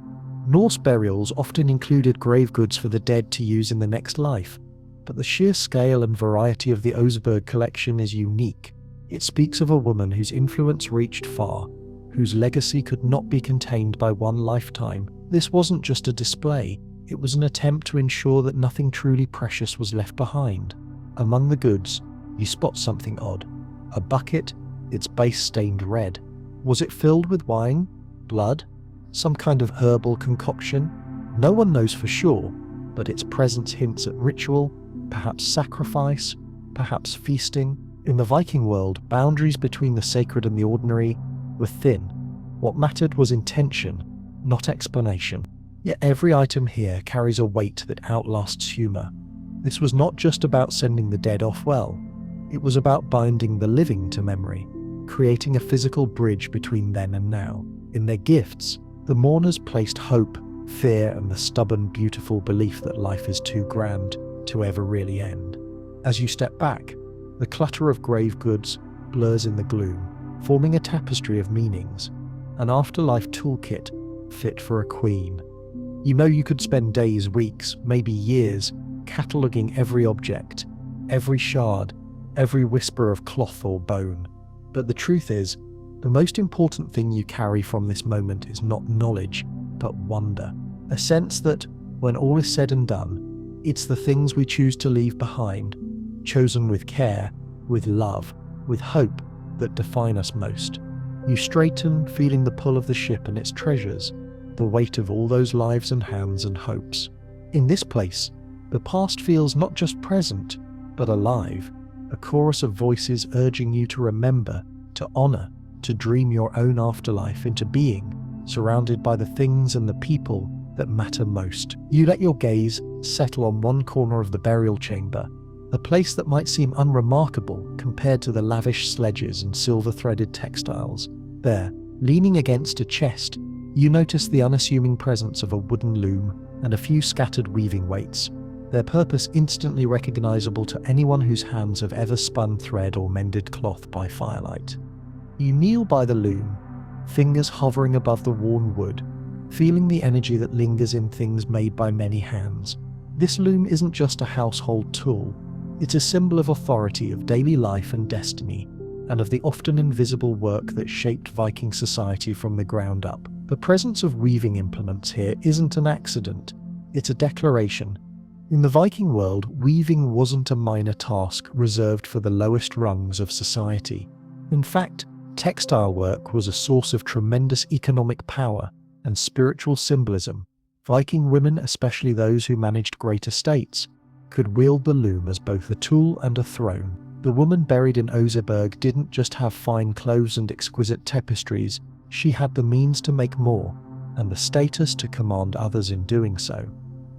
Norse burials often included grave goods for the dead to use in the next life, but the sheer scale and variety of the Oseberg collection is unique. It speaks of a woman whose influence reached far, whose legacy could not be contained by one lifetime. This wasn't just a display, it was an attempt to ensure that nothing truly precious was left behind. Among the goods, you spot something odd. A bucket, its base stained red. Was it filled with wine? Blood? Some kind of herbal concoction? No one knows for sure, but its presence hints at ritual, perhaps sacrifice, perhaps feasting. In the Viking world, boundaries between the sacred and the ordinary were thin. What mattered was intention, not explanation. Yet every item here carries a weight that outlasts humor. This was not just about sending the dead off well, it was about binding the living to memory, creating a physical bridge between then and now. In their gifts, the mourners placed hope, fear, and the stubborn, beautiful belief that life is too grand to ever really end. As you step back, the clutter of grave goods blurs in the gloom, forming a tapestry of meanings, an afterlife toolkit fit for a queen. You know you could spend days, weeks, maybe years, cataloguing every object, every shard, every whisper of cloth or bone. But the truth is, the most important thing you carry from this moment is not knowledge, but wonder. A sense that, when all is said and done, it's the things we choose to leave behind, chosen with care, with love, with hope, that define us most. You straighten, feeling the pull of the ship and its treasures, the weight of all those lives and hands and hopes. In this place, the past feels not just present, but alive, a chorus of voices urging you to remember, to honor, to dream your own afterlife into being, surrounded by the things and the people that matter most. You let your gaze settle on one corner of the burial chamber, a place that might seem unremarkable compared to the lavish sledges and silver-threaded textiles. There, leaning against a chest, you notice the unassuming presence of a wooden loom and a few scattered weaving weights, their purpose instantly recognizable to anyone whose hands have ever spun thread or mended cloth by firelight. You kneel by the loom, fingers hovering above the worn wood, feeling the energy that lingers in things made by many hands. This loom isn't just a household tool, it's a symbol of authority, of daily life and destiny, and of the often invisible work that shaped Viking society from the ground up. The presence of weaving implements here isn't an accident, it's a declaration. In the Viking world, weaving wasn't a minor task reserved for the lowest rungs of society. In fact, textile work was a source of tremendous economic power and spiritual symbolism. Viking women, especially those who managed great estates, could wield the loom as both a tool and a throne. The woman buried in Oseberg didn't just have fine clothes and exquisite tapestries, she had the means to make more, and the status to command others in doing so.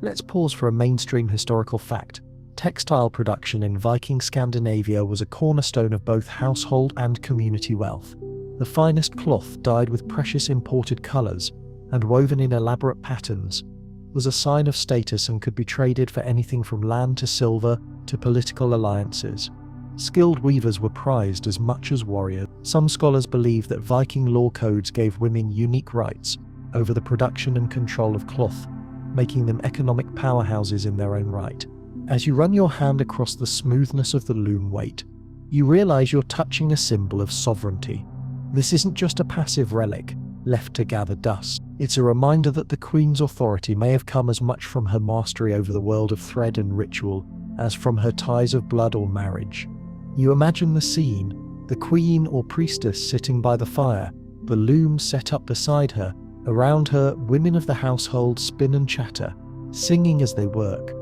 Let's pause for a mainstream historical fact. Textile production in Viking Scandinavia was a cornerstone of both household and community wealth. The finest cloth, dyed with precious imported colours and woven in elaborate patterns, was a sign of status and could be traded for anything from land to silver to political alliances. Skilled weavers were prized as much as warriors. Some scholars believe that Viking law codes gave women unique rights over the production and control of cloth, making them economic powerhouses in their own right. As you run your hand across the smoothness of the loom weight, you realize you're touching a symbol of sovereignty. This isn't just a passive relic left to gather dust. It's a reminder that the Queen's authority may have come as much from her mastery over the world of thread and ritual as from her ties of blood or marriage. You imagine the scene, the Queen or priestess sitting by the fire, the loom set up beside her. Around her, women of the household spin and chatter, singing as they work.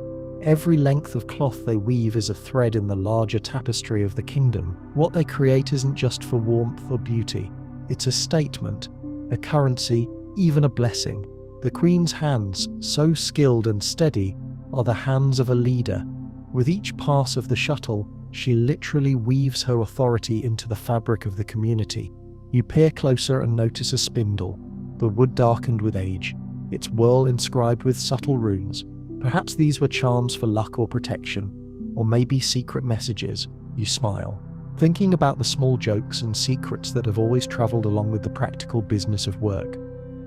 Every length of cloth they weave is a thread in the larger tapestry of the kingdom. What they create isn't just for warmth or beauty. It's a statement, a currency, even a blessing. The Queen's hands, so skilled and steady, are the hands of a leader. With each pass of the shuttle, she literally weaves her authority into the fabric of the community. You peer closer and notice a spindle, the wood darkened with age, its whirl inscribed with subtle runes. Perhaps these were charms for luck or protection, or maybe secret messages. You smile, thinking about the small jokes and secrets that have always travelled along with the practical business of work.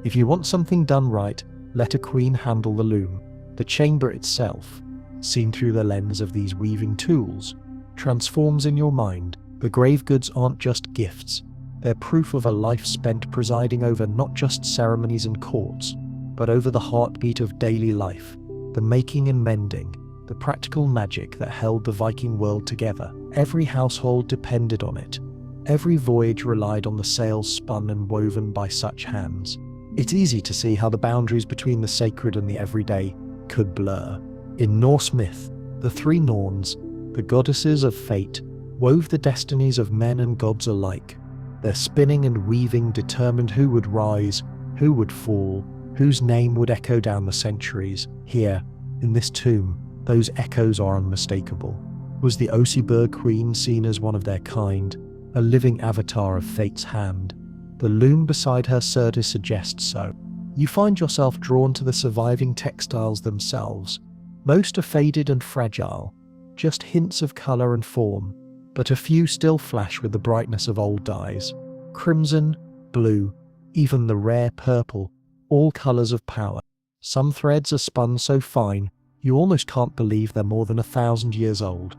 If you want something done right, let a queen handle the loom. The chamber itself, seen through the lens of these weaving tools, transforms in your mind. The grave goods aren't just gifts. They're proof of a life spent presiding over not just ceremonies and courts, but over the heartbeat of daily life, the making and mending, the practical magic that held the Viking world together. Every household depended on it. Every voyage relied on the sails spun and woven by such hands. It's easy to see how the boundaries between the sacred and the everyday could blur. In Norse myth, the three Norns, the goddesses of fate, wove the destinies of men and gods alike. Their spinning and weaving determined who would rise, who would fall, whose name would echo down the centuries. Here, in this tomb, those echoes are unmistakable. Was the Oseberg queen seen as one of their kind, a living avatar of fate's hand? The loom beside her Surda suggests so. You find yourself drawn to the surviving textiles themselves. Most are faded and fragile, just hints of colour and form, but a few still flash with the brightness of old dyes. Crimson, blue, even the rare purple, all colours of power. Some threads are spun so fine, you almost can't believe they're more than 1,000 years old.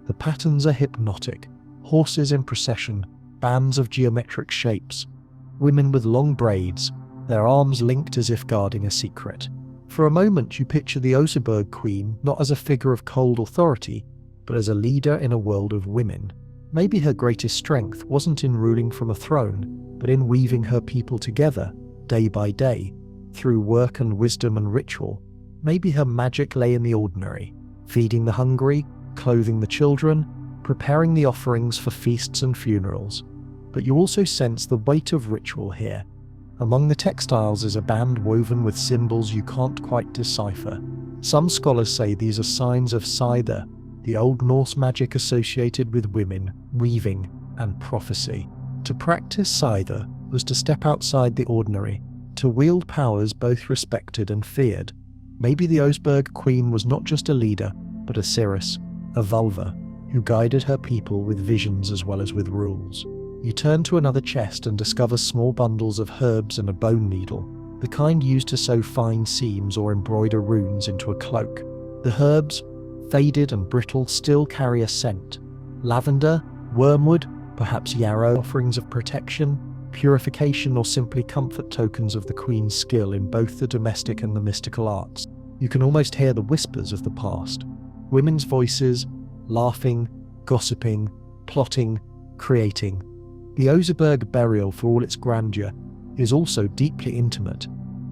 The patterns are hypnotic. Horses in procession, bands of geometric shapes, women with long braids, their arms linked as if guarding a secret. For a moment you picture the Oseberg queen not as a figure of cold authority, but as a leader in a world of women. Maybe her greatest strength wasn't in ruling from a throne, but in weaving her people together, day by day, through work and wisdom and ritual. Maybe her magic lay in the ordinary, feeding the hungry, clothing the children, preparing the offerings for feasts and funerals. But you also sense the weight of ritual here. Among the textiles is a band woven with symbols you can't quite decipher. Some scholars say these are signs of Scyther, the Old Norse magic associated with women, weaving, and prophecy. To practice Scyther was to step outside the ordinary, to wield powers both respected and feared. Maybe the Oseberg queen was not just a leader, but a Cirrus, a vulva, who guided her people with visions as well as with rules. You turn to another chest and discover small bundles of herbs and a bone needle, the kind used to sew fine seams or embroider runes into a cloak. The herbs, faded and brittle, still carry a scent. Lavender, wormwood, perhaps yarrow, offerings of protection, purification, or simply comfort, tokens of the Queen's skill in both the domestic and the mystical arts. You can almost hear the whispers of the past. Women's voices, laughing, gossiping, plotting, creating. The Oseberg burial, for all its grandeur, is also deeply intimate,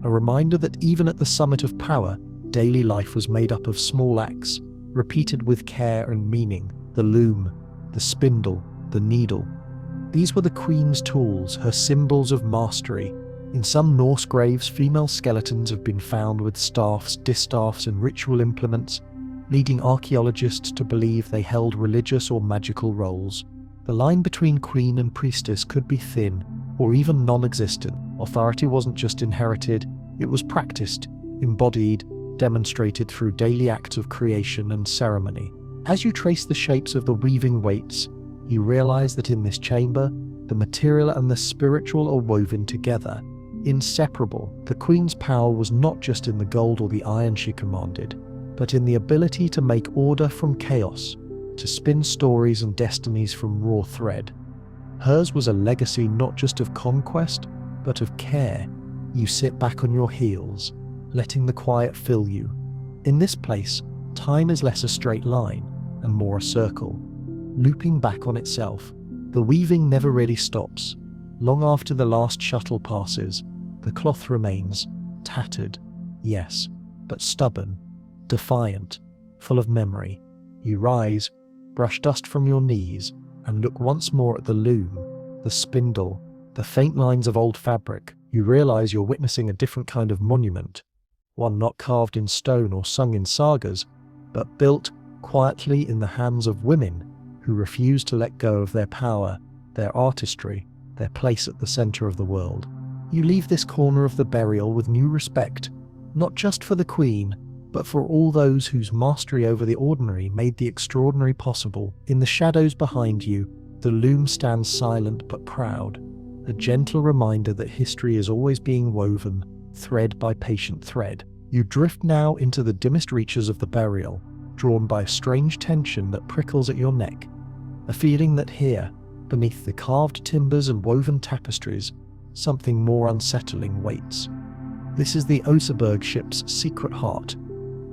a reminder that even at the summit of power, daily life was made up of small acts, repeated with care and meaning. The loom, the spindle, the needle. These were the Queen's tools, her symbols of mastery. In some Norse graves, female skeletons have been found with staffs, distaffs, and ritual implements, leading archaeologists to believe they held religious or magical roles. The line between queen and priestess could be thin, or even non-existent. Authority wasn't just inherited, it was practiced, embodied, demonstrated through daily acts of creation and ceremony. As you trace the shapes of the weaving weights, you realize that in this chamber, the material and the spiritual are woven together, inseparable. The Queen's power was not just in the gold or the iron she commanded, but in the ability to make order from chaos, to spin stories and destinies from raw thread. Hers was a legacy not just of conquest, but of care. You sit back on your heels, letting the quiet fill you. In this place, time is less a straight line and more a circle, looping back on itself. The weaving never really stops. Long after the last shuttle passes, the cloth remains, tattered, yes, but stubborn, defiant, full of memory. You rise, brush dust from your knees, and look once more at the loom, the spindle, the faint lines of old fabric. You realize you're witnessing a different kind of monument, one not carved in stone or sung in sagas, but built quietly in the hands of women who refuse to let go of their power, their artistry, their place at the center of the world. You leave this corner of the burial with new respect, not just for the Queen, but for all those whose mastery over the ordinary made the extraordinary possible. In the shadows behind you, the loom stands silent but proud, a gentle reminder that history is always being woven, thread by patient thread. You drift now into the dimmest reaches of the burial, drawn by a strange tension that prickles at your neck, a feeling that here, beneath the carved timbers and woven tapestries, something more unsettling waits. This is the Oseberg ship's secret heart,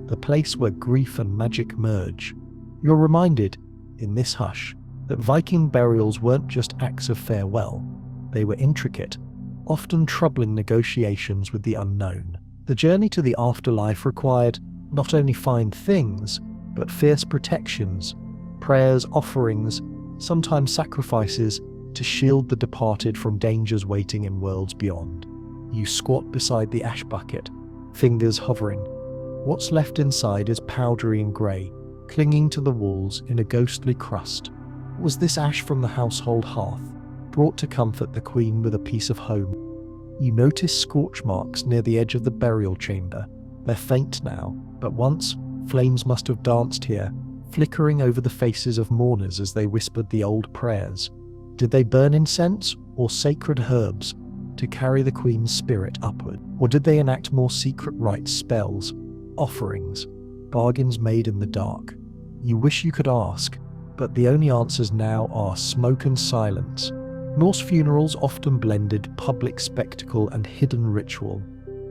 the place where grief and magic merge. You're reminded, in this hush, that Viking burials weren't just acts of farewell. They were intricate, often troubling negotiations with the unknown. The journey to the afterlife required not only fine things, but fierce protections, prayers, offerings, sometimes sacrifices, to shield the departed from dangers waiting in worlds beyond. You squat beside the ash bucket, fingers hovering. What's left inside is powdery and grey, clinging to the walls in a ghostly crust. Was this ash from the household hearth, brought to comfort the Queen with a piece of home? You notice scorch marks near the edge of the burial chamber. They're faint now, but once, flames must have danced here, flickering over the faces of mourners as they whispered the old prayers. Did they burn incense or sacred herbs to carry the Queen's spirit upward? Or did they enact more secret rites, spells, offerings, bargains made in the dark? You wish you could ask, but the only answers now are smoke and silence. Norse funerals often blended public spectacle and hidden ritual.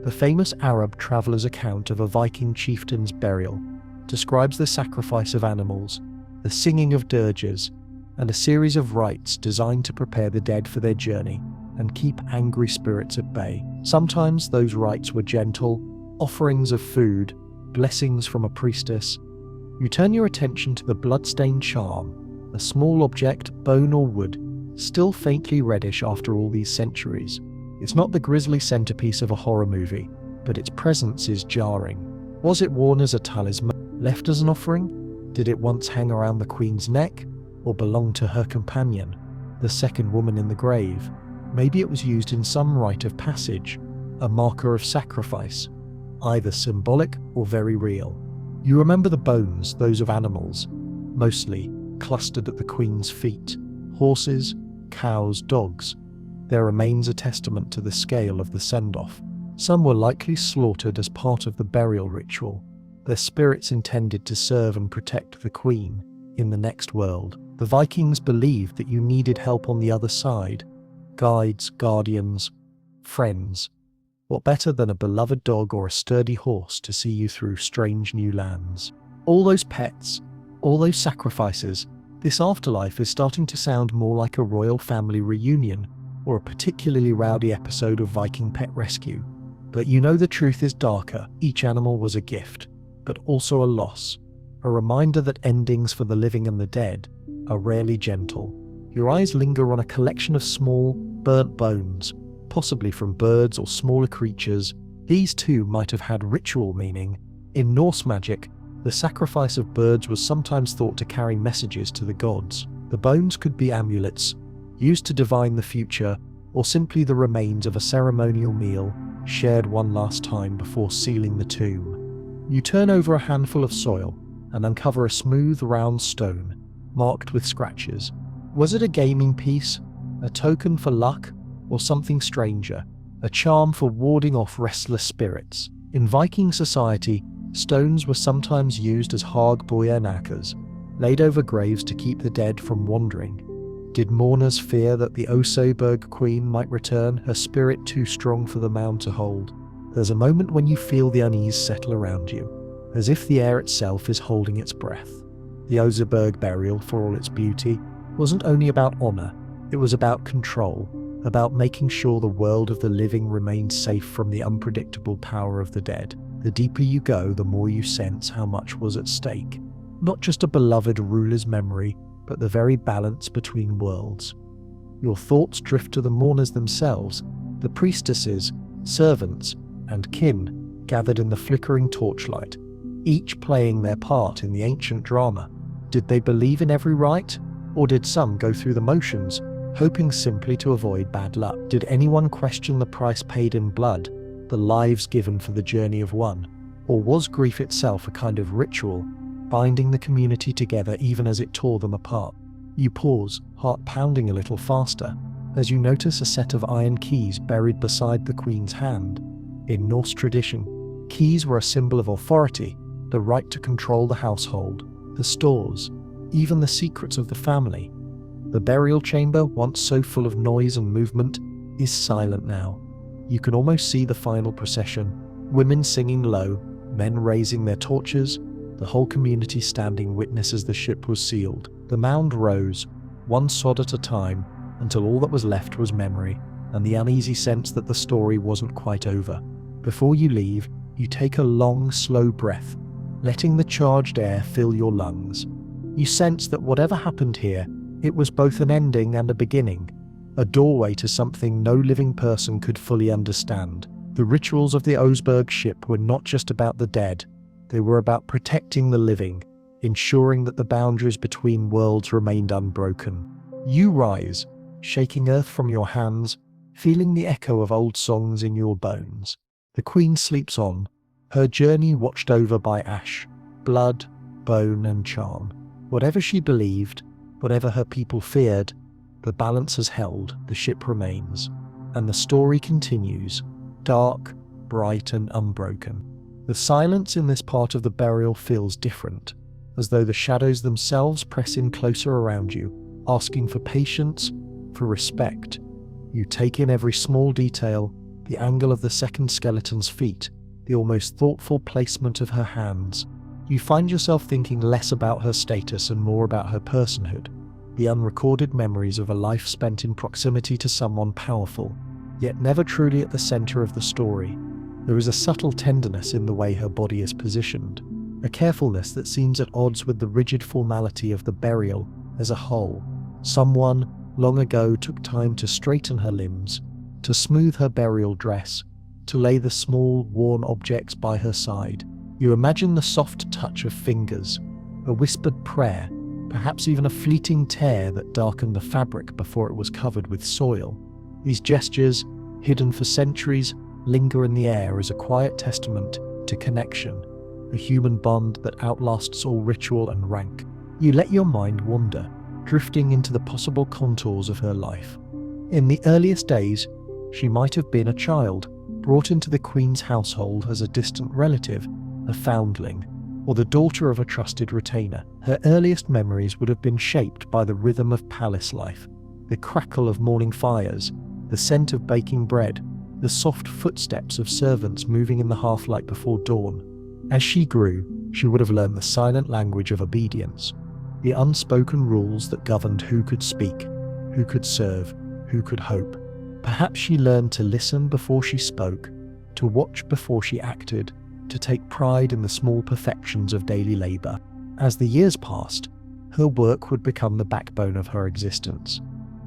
The famous Arab traveller's account of a Viking chieftain's burial describes the sacrifice of animals, the singing of dirges, and a series of rites designed to prepare the dead for their journey and keep angry spirits at bay. Sometimes those rites were gentle, offerings of food, blessings from a priestess. You turn your attention to the bloodstained charm, a small object, bone or wood, still faintly reddish after all these centuries. It's not the grisly centerpiece of a horror movie, but its presence is jarring. Was it worn as a talisman, left as an offering? Did it once hang around the Queen's neck, or belong to her companion, the second woman in the grave? Maybe it was used in some rite of passage, a marker of sacrifice, either symbolic or very real. You remember the bones, those of animals, mostly clustered at the Queen's feet, horses, cows, dogs. Their remains a testament to the scale of the send-off. Some were likely slaughtered as part of the burial ritual, their spirits intended to serve and protect the queen in the next world. The Vikings believed that you needed help on the other side. Guides, guardians, friends. What better than a beloved dog or a sturdy horse to see you through strange new lands? All those pets, all those sacrifices, this afterlife is starting to sound more like a royal family reunion or a particularly rowdy episode of Viking Pet Rescue. But you know the truth is darker. Each animal was a gift, but also a loss, a reminder that endings for the living and the dead are rarely gentle. Your eyes linger on a collection of small, burnt bones, possibly from birds or smaller creatures. These too might have had ritual meaning. In Norse magic, the sacrifice of birds was sometimes thought to carry messages to the gods. The bones could be amulets, used to divine the future, or simply the remains of a ceremonial meal shared one last time before sealing the tomb. You turn over a handful of soil and uncover a smooth, round stone, marked with scratches. Was it a gaming piece, a token for luck, or something stranger, a charm for warding off restless spirits? In Viking society, stones were sometimes used as hagborgarnakkar, laid over graves to keep the dead from wandering. Did mourners fear that the Oseberg queen might return, her spirit too strong for the mound to hold? There's a moment when you feel the unease settle around you, as if the air itself is holding its breath. The Oseberg burial, for all its beauty, wasn't only about honor, it was about control, about making sure the world of the living remained safe from the unpredictable power of the dead. The deeper you go, the more you sense how much was at stake. Not just a beloved ruler's memory, but the very balance between worlds. Your thoughts drift to the mourners themselves, the priestesses, servants, and kin gathered in the flickering torchlight, each playing their part in the ancient drama. Did they believe in every rite, or did some go through the motions, hoping simply to avoid bad luck? Did anyone question the price paid in blood, the lives given for the journey of one? Or was grief itself a kind of ritual, binding the community together even as it tore them apart? You pause, heart pounding a little faster, as you notice a set of iron keys buried beside the queen's hand. In Norse tradition, keys were a symbol of authority, the right to control the household, the stores, even the secrets of the family. The burial chamber, once so full of noise and movement, is silent now. You can almost see the final procession, women singing low, men raising their torches, the whole community standing witness as the ship was sealed. The mound rose, one sod at a time, until all that was left was memory, and the uneasy sense that the story wasn't quite over. Before you leave, you take a long, slow breath, letting the charged air fill your lungs. You sense that whatever happened here, it was both an ending and a beginning, a doorway to something no living person could fully understand. The rituals of the Oseberg ship were not just about the dead, they were about protecting the living, ensuring that the boundaries between worlds remained unbroken. You rise, shaking earth from your hands, feeling the echo of old songs in your bones. The queen sleeps on, her journey watched over by ash, blood, bone, and charm. Whatever she believed, whatever her people feared, the balance has held, the ship remains, and the story continues, dark, bright, and unbroken. The silence in this part of the burial feels different, as though the shadows themselves press in closer around you, asking for patience, for respect. You take in every small detail, the angle of the second skeleton's feet, the almost thoughtful placement of her hands. You find yourself thinking less about her status and more about her personhood, the unrecorded memories of a life spent in proximity to someone powerful, yet never truly at the center of the story. There is a subtle tenderness in the way her body is positioned, a carefulness that seems at odds with the rigid formality of the burial as a whole. Someone, long ago, took time to straighten her limbs, to smooth her burial dress, to lay the small, worn objects by her side. You imagine the soft touch of fingers, a whispered prayer, perhaps even a fleeting tear that darkened the fabric before it was covered with soil. These gestures, hidden for centuries, linger in the air as a quiet testament to connection, a human bond that outlasts all ritual and rank. You let your mind wander, drifting into the possible contours of her life. In the earliest days, she might have been a child, brought into the queen's household as a distant relative, a foundling, or the daughter of a trusted retainer. Her earliest memories would have been shaped by the rhythm of palace life, the crackle of morning fires, the scent of baking bread, the soft footsteps of servants moving in the half-light before dawn. As she grew, she would have learned the silent language of obedience, the unspoken rules that governed who could speak, who could serve, who could hope. Perhaps she learned to listen before she spoke, to watch before she acted, to take pride in the small perfections of daily labor. As the years passed, her work would become the backbone of her existence.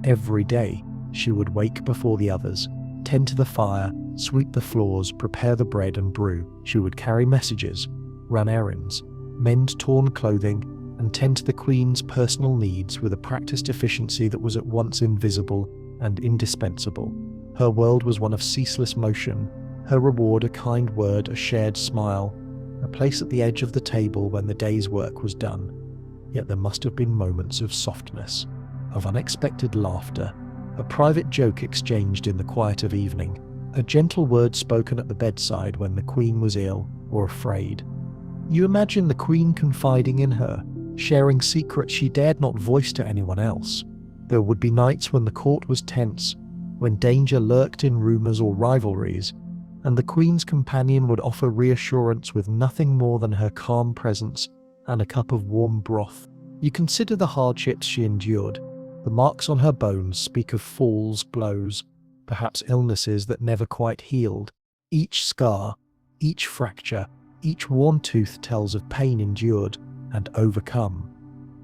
Every day, she would wake before the others, tend to the fire, sweep the floors, prepare the bread and brew. She would carry messages, run errands, mend torn clothing, and tend to the Queen's personal needs with a practiced efficiency that was at once invisible and indispensable. Her world was one of ceaseless motion, her reward a kind word, a shared smile, a place at the edge of the table when the day's work was done. Yet there must have been moments of softness, of unexpected laughter, a private joke exchanged in the quiet of evening, a gentle word spoken at the bedside when the Queen was ill or afraid. You imagine the Queen confiding in her, sharing secrets she dared not voice to anyone else. There would be nights when the court was tense, when danger lurked in rumours or rivalries, and the Queen's companion would offer reassurance with nothing more than her calm presence and a cup of warm broth. You consider the hardships she endured. The marks on her bones speak of falls, blows, perhaps illnesses that never quite healed. Each scar, each fracture, each worn tooth tells of pain endured and overcome.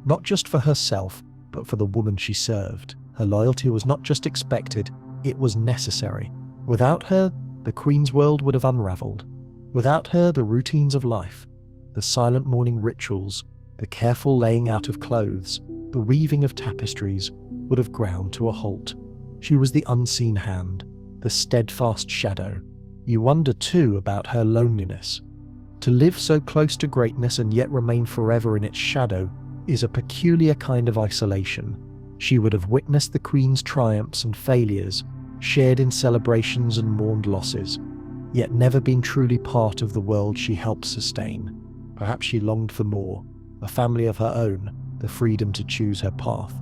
Not just for herself, but for the woman she served. Her loyalty was not just expected, it was necessary. Without her, the Queen's world would have unraveled. Without her, the routines of life, the silent morning rituals, the careful laying out of clothes, the weaving of tapestries, would have ground to a halt. She was the unseen hand, the steadfast shadow. You wonder too about her loneliness. To live so close to greatness and yet remain forever in its shadow is a peculiar kind of isolation. She would have witnessed the Queen's triumphs and failures, shared in celebrations and mourned losses, yet never been truly part of the world she helped sustain. Perhaps she longed for more, a family of her own, the freedom to choose her path.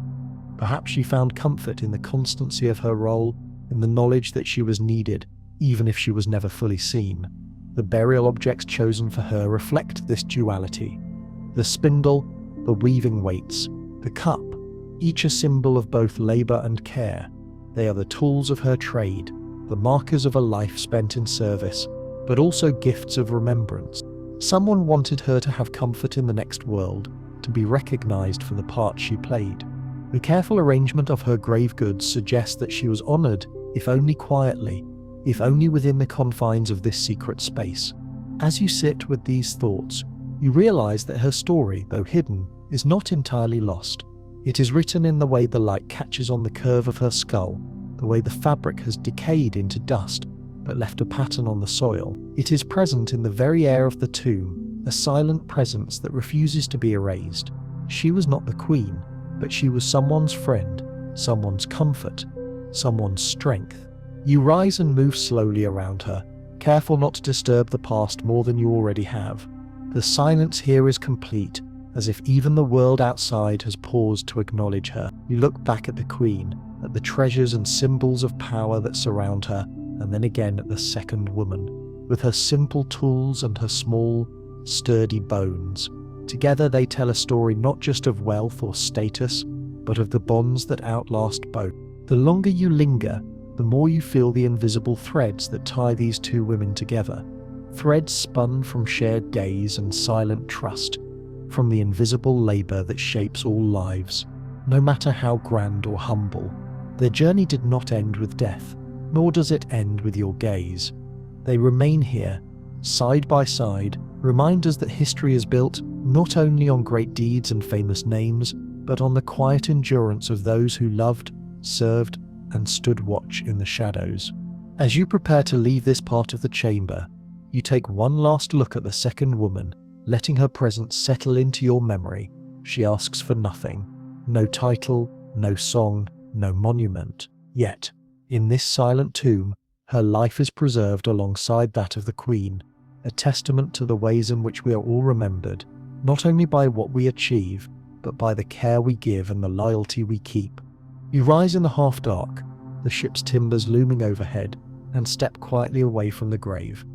Perhaps she found comfort in the constancy of her role, in the knowledge that she was needed, even if she was never fully seen. The burial objects chosen for her reflect this duality. The spindle, the weaving weights, the cup, each a symbol of both labour and care. They are the tools of her trade, the markers of a life spent in service, but also gifts of remembrance. Someone wanted her to have comfort in the next world, to be recognised for the part she played. The careful arrangement of her grave goods suggests that she was honoured, if only quietly, if only within the confines of this secret space. As you sit with these thoughts, you realise that her story, though hidden, is not entirely lost. It is written in the way the light catches on the curve of her skull, the way the fabric has decayed into dust, but left a pattern on the soil. It is present in the very air of the tomb, a silent presence that refuses to be erased. She was not the Queen, but she was someone's friend, someone's comfort, someone's strength. You rise and move slowly around her, careful not to disturb the past more than you already have. The silence here is complete, as if even the world outside has paused to acknowledge her. You look back at the Queen, at the treasures and symbols of power that surround her, and then again at the second woman, with her simple tools and her small, sturdy bones. Together they tell a story not just of wealth or status, but of the bonds that outlast both. The longer you linger, the more you feel the invisible threads that tie these two women together. Threads spun from shared gaze and silent trust, from the invisible labour that shapes all lives, no matter how grand or humble. Their journey did not end with death, nor does it end with your gaze. They remain here, side by side, reminders that history is built not only on great deeds and famous names, but on the quiet endurance of those who loved, served, and stood watch in the shadows. As you prepare to leave this part of the chamber, you take one last look at the second woman, letting her presence settle into your memory. She asks for nothing. No title, no song, no monument. Yet, in this silent tomb, her life is preserved alongside that of the Queen. a testament to the ways in which we are all remembered, not only by what we achieve, but by the care we give and the loyalty we keep. You rise in the half-dark, the ship's timbers looming overhead, and step quietly away from the grave.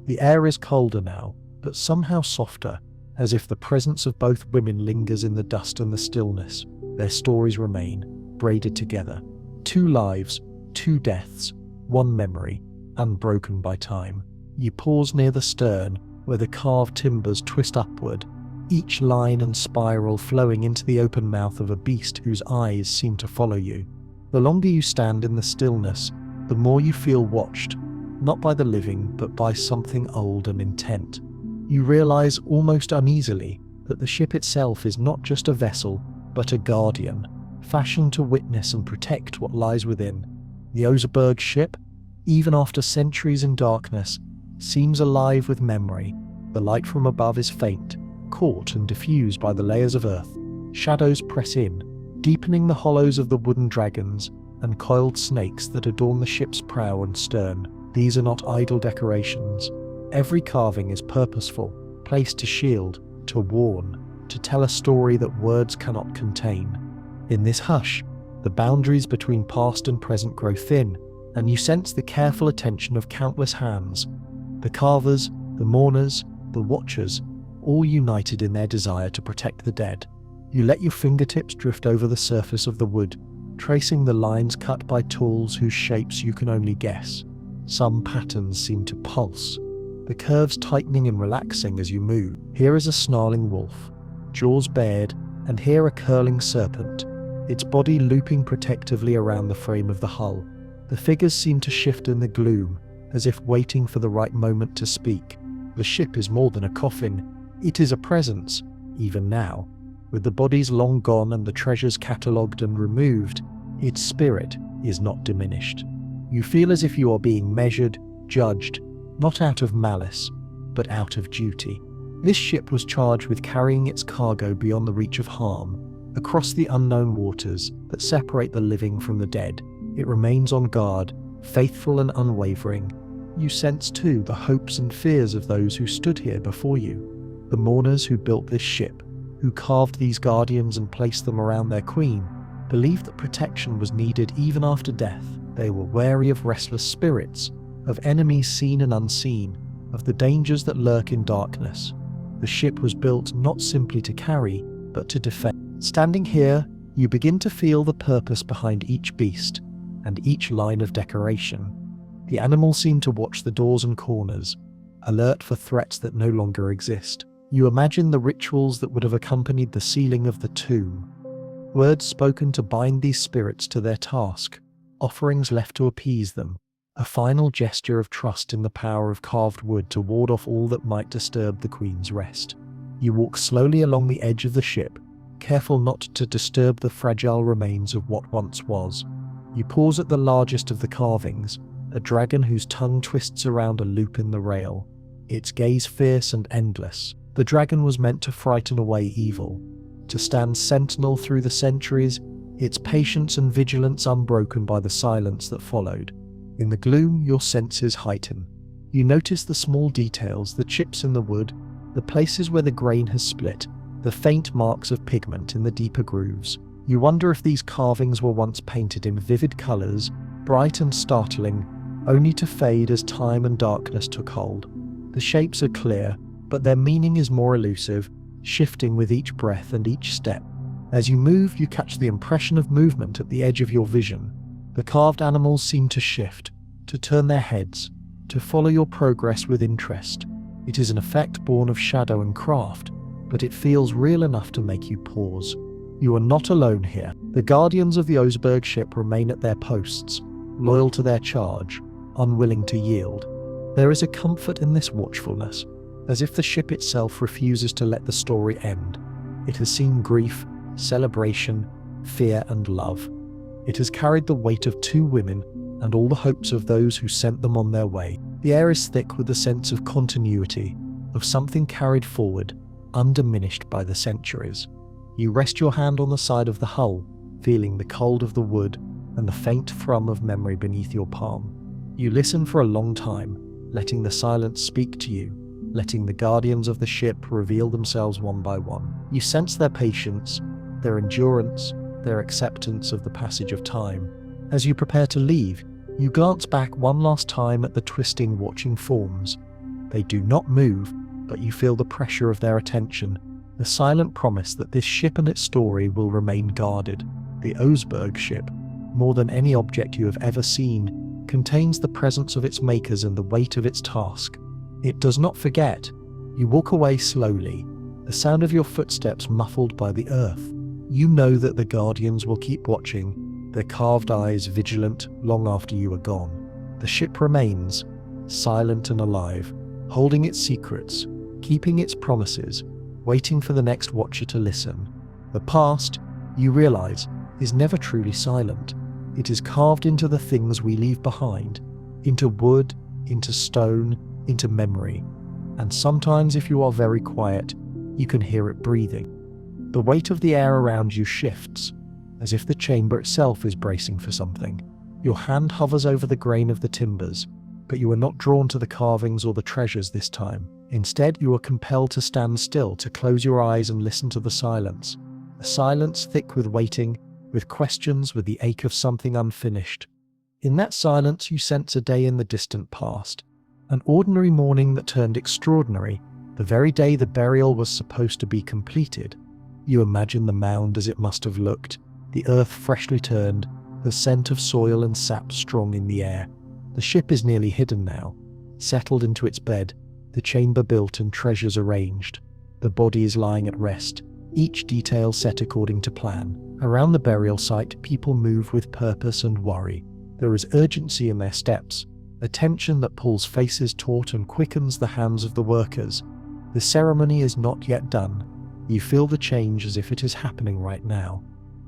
The air is colder now, but somehow softer, as if the presence of both women lingers in the dust and the stillness. Their stories remain, braided together. 2 lives, 2 deaths, 1 memory, unbroken by time. You pause near the stern, where the carved timbers twist upward, each line and spiral flowing into the open mouth of a beast whose eyes seem to follow you. The longer you stand in the stillness, the more you feel watched, not by the living, but by something old and intent. You realize almost uneasily that the ship itself is not just a vessel, but a guardian, fashioned to witness and protect what lies within. The Oseberg ship, even after centuries in darkness, seems alive with memory. The light from above is faint, caught and diffused by the layers of earth. Shadows press in, deepening the hollows of the wooden dragons and coiled snakes that adorn the ship's prow and stern. These are not idle decorations. Every carving is purposeful, placed to shield, to warn, to tell a story that words cannot contain. In this hush, the boundaries between past and present grow thin, and you sense the careful attention of countless hands. The carvers, the mourners, the watchers, all united in their desire to protect the dead. You let your fingertips drift over the surface of the wood, tracing the lines cut by tools whose shapes you can only guess. Some patterns seem to pulse, the curves tightening and relaxing as you move. Here is a snarling wolf, jaws bared, and here a curling serpent, its body looping protectively around the frame of the hull. The figures seem to shift in the gloom, as if waiting for the right moment to speak. The ship is more than a coffin, it is a presence, even now. With the bodies long gone and the treasures catalogued and removed, its spirit is not diminished. You feel as if you are being measured, judged, not out of malice, but out of duty. This ship was charged with carrying its cargo beyond the reach of harm, across the unknown waters that separate the living from the dead. It remains on guard, faithful and unwavering. You sense too the hopes and fears of those who stood here before you. The mourners who built this ship, who carved these guardians and placed them around their queen, believed that protection was needed even after death. They were wary of restless spirits, of enemies seen and unseen, of the dangers that lurk in darkness. The ship was built not simply to carry, but to defend. Standing here, you begin to feel the purpose behind each beast and each line of decoration. The animals seem to watch the doors and corners, alert for threats that no longer exist. You imagine the rituals that would have accompanied the sealing of the tomb, words spoken to bind these spirits to their task, offerings left to appease them, a final gesture of trust in the power of carved wood to ward off all that might disturb the Queen's rest. You walk slowly along the edge of the ship, careful not to disturb the fragile remains of what once was. You pause at the largest of the carvings, a dragon whose tongue twists around a loop in the rail, its gaze fierce and endless. The dragon was meant to frighten away evil, to stand sentinel through the centuries, its patience and vigilance unbroken by the silence that followed. In the gloom, your senses heighten. You notice the small details, the chips in the wood, the places where the grain has split, the faint marks of pigment in the deeper grooves. You wonder if these carvings were once painted in vivid colours, bright and startling, only to fade as time and darkness took hold. The shapes are clear, but their meaning is more elusive, shifting with each breath and each step. As you move, you catch the impression of movement at the edge of your vision. The carved animals seem to shift, to turn their heads, to follow your progress with interest. It is an effect born of shadow and craft, but it feels real enough to make you pause. You are not alone here. The guardians of the Oseberg ship remain at their posts, loyal to their charge, unwilling to yield. There is a comfort in this watchfulness, as if the ship itself refuses to let the story end. It has seen grief, celebration, fear and love. It has carried the weight of 2 women and all the hopes of those who sent them on their way. The air is thick with the sense of continuity, of something carried forward, undiminished by the centuries. You rest your hand on the side of the hull, feeling the cold of the wood and the faint thrum of memory beneath your palm. You listen for a long time, letting the silence speak to you, letting the guardians of the ship reveal themselves one by one. You sense their patience, their endurance, their acceptance of the passage of time. As you prepare to leave, you glance back one last time at the twisting, watching forms. They do not move, but you feel the pressure of their attention, the silent promise that this ship and its story will remain guarded. The Oseberg ship, more than any object you have ever seen, contains the presence of its makers and the weight of its task. It does not forget. You walk away slowly, the sound of your footsteps muffled by the earth. You know that the guardians will keep watching, their carved eyes vigilant long after you are gone. The ship remains, silent and alive, holding its secrets, keeping its promises, waiting for the next watcher to listen. The past, you realize, is never truly silent. It is carved into the things we leave behind, into wood, into stone, into memory. And sometimes, if you are very quiet, you can hear it breathing. The weight of the air around you shifts, as if the chamber itself is bracing for something. Your hand hovers over the grain of the timbers, but you are not drawn to the carvings or the treasures this time. Instead, you are compelled to stand still, to close your eyes and listen to the silence. A silence thick with waiting, with questions, with the ache of something unfinished. In that silence, you sense a day in the distant past. An ordinary morning that turned extraordinary, the very day the burial was supposed to be completed. You imagine the mound as it must have looked, the earth freshly turned, the scent of soil and sap strong in the air. The ship is nearly hidden now, settled into its bed, the chamber built and treasures arranged. The body is lying at rest, each detail set according to plan. Around the burial site, people move with purpose and worry. There is urgency in their steps, a tension that pulls faces taut and quickens the hands of the workers. The ceremony is not yet done. You feel the change as if it is happening right now.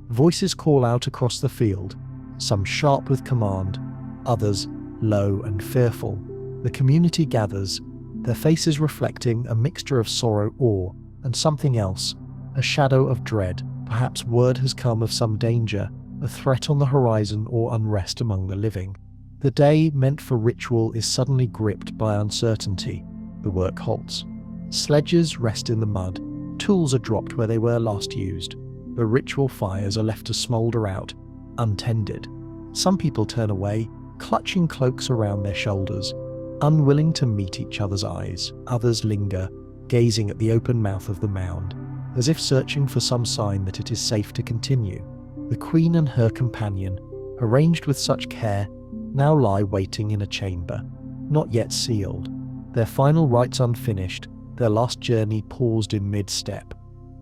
Voices call out across the field, some sharp with command, others low and fearful. The community gathers, their faces reflecting a mixture of sorrow, awe, and something else, a shadow of dread. Perhaps word has come of some danger, a threat on the horizon or unrest among the living. The day meant for ritual is suddenly gripped by uncertainty. The work halts. Sledges rest in the mud. Tools are dropped where they were last used. The ritual fires are left to smoulder out, untended. Some people turn away, clutching cloaks around their shoulders, unwilling to meet each other's eyes. Others linger, gazing at the open mouth of the mound, as if searching for some sign that it is safe to continue. The queen and her companion, arranged with such care, now lie waiting in a chamber, not yet sealed, their final rites unfinished, their last journey paused in mid-step.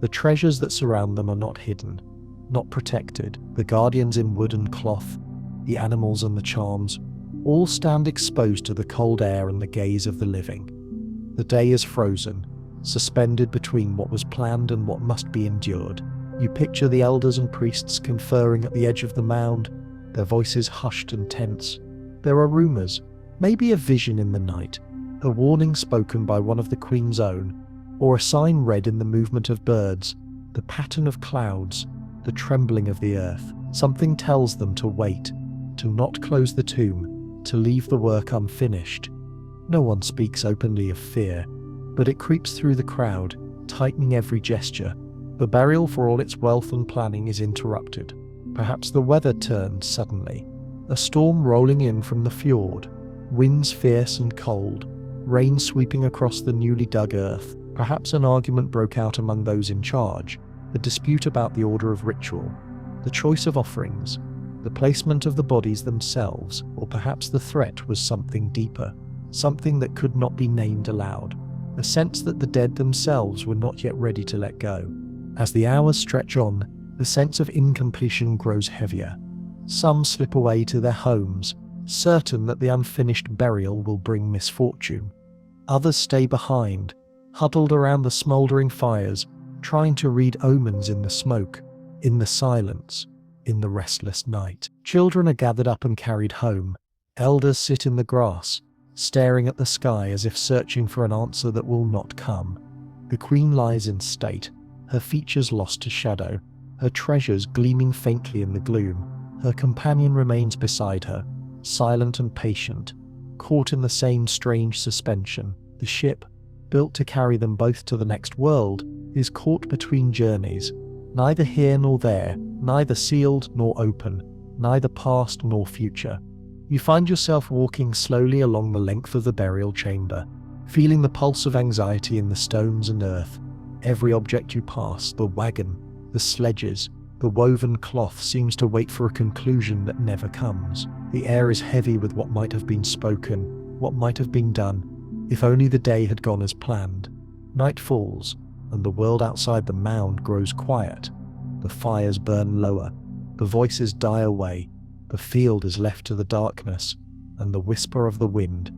The treasures that surround them are not hidden, not protected. The guardians in wood and cloth, the animals and the charms, all stand exposed to the cold air and the gaze of the living. The day is frozen, suspended between what was planned and what must be endured. You picture the elders and priests conferring at the edge of the mound, their voices hushed and tense. There are rumors, maybe a vision in the night, a warning spoken by one of the Queen's own, or a sign read in the movement of birds, the pattern of clouds, the trembling of the earth. Something tells them to wait, to not close the tomb, to leave the work unfinished. No one speaks openly of fear, but it creeps through the crowd, tightening every gesture. The burial, for all its wealth and planning, is interrupted. Perhaps the weather turned suddenly. A storm rolling in from the fjord, winds fierce and cold, rain sweeping across the newly dug earth. Perhaps an argument broke out among those in charge, a dispute about the order of ritual, the choice of offerings, the placement of the bodies themselves, or perhaps the threat was something deeper, something that could not be named aloud, a sense that the dead themselves were not yet ready to let go. As the hours stretch on, the sense of incompletion grows heavier. Some slip away to their homes, certain that the unfinished burial will bring misfortune. Others stay behind, huddled around the smouldering fires, trying to read omens in the smoke, in the silence, in the restless night. Children are gathered up and carried home. Elders sit in the grass, staring at the sky as if searching for an answer that will not come. The queen lies in state, her features lost to shadow, her treasures gleaming faintly in the gloom. Her companion remains beside her, silent and patient, caught in the same strange suspension. The ship, built to carry them both to the next world, is caught between journeys, neither here nor there, neither sealed nor open, neither past nor future. You find yourself walking slowly along the length of the burial chamber, feeling the pulse of anxiety in the stones and earth. Every object you pass, the wagon, the sledges, the woven cloth, seems to wait for a conclusion that never comes. The air is heavy with what might have been spoken, what might have been done, if only the day had gone as planned. Night falls, and the world outside the mound grows quiet. The fires burn lower, the voices die away, the field is left to the darkness and the whisper of the wind.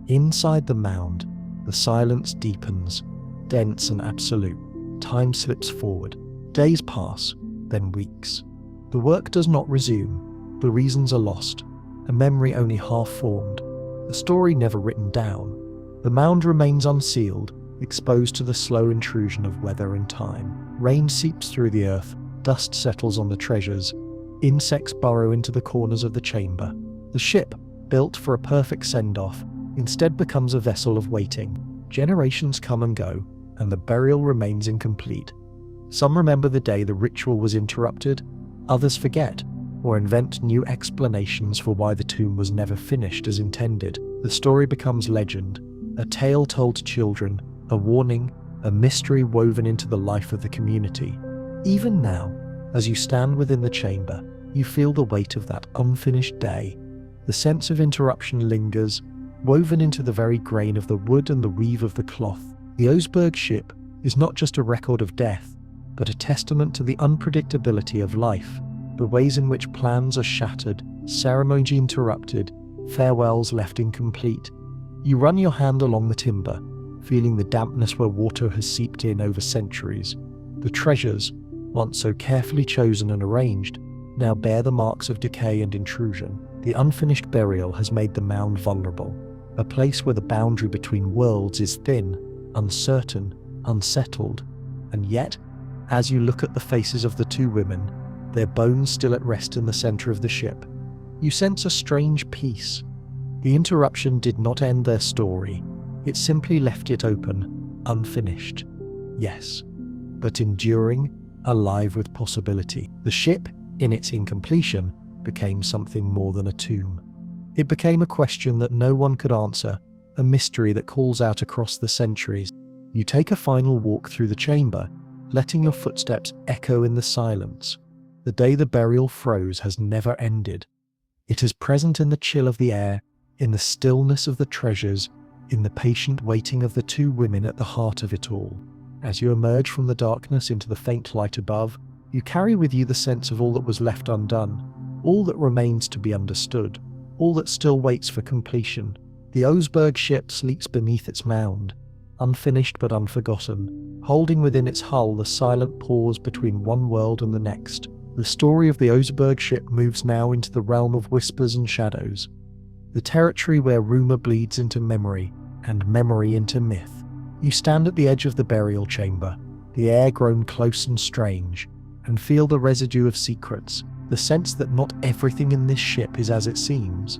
Inside the mound, the silence deepens, dense and absolute. Time slips forward. Days pass, then weeks. The work does not resume. The reasons are lost. A memory only half formed. The story never written down. The mound remains unsealed, exposed to the slow intrusion of weather and time. Rain seeps through the earth. Dust settles on the treasures. Insects burrow into the corners of the chamber. The ship, built for a perfect send-off, instead becomes a vessel of waiting. Generations come and go, and the burial remains incomplete. Some remember the day the ritual was interrupted, others forget, or invent new explanations for why the tomb was never finished as intended. The story becomes legend, a tale told to children, a warning, a mystery woven into the life of the community. Even now, as you stand within the chamber, you feel the weight of that unfinished day. The sense of interruption lingers, woven into the very grain of the wood and the weave of the cloth. The Oseberg ship is not just a record of death, but a testament to the unpredictability of life, the ways in which plans are shattered, ceremonies interrupted, farewells left incomplete. You run your hand along the timber, feeling the dampness where water has seeped in over centuries. The treasures, once so carefully chosen and arranged, now bear the marks of decay and intrusion. The unfinished burial has made the mound vulnerable, a place where the boundary between worlds is thin, uncertain, unsettled. And yet, as you look at the faces of the two women, their bones still at rest in the center of the ship, you sense a strange peace. The interruption did not end their story. It simply left it open, unfinished. Yes, but enduring, alive with possibility. The ship, in its incompletion, became something more than a tomb. It became a question that no one could answer, a mystery that calls out across the centuries. You take a final walk through the chamber, letting your footsteps echo in the silence. The day the burial froze has never ended. It is present in the chill of the air, in the stillness of the treasures, in the patient waiting of the two women at the heart of it all. As you emerge from the darkness into the faint light above, you carry with you the sense of all that was left undone, all that remains to be understood, all that still waits for completion. The Oseberg ship sleeps beneath its mound, unfinished but unforgotten, holding within its hull the silent pause between one world and the next. The story of the Oseberg ship moves now into the realm of whispers and shadows, the territory where rumor bleeds into memory, and memory into myth. You stand at the edge of the burial chamber, the air grown close and strange, and feel the residue of secrets, the sense that not everything in this ship is as it seems,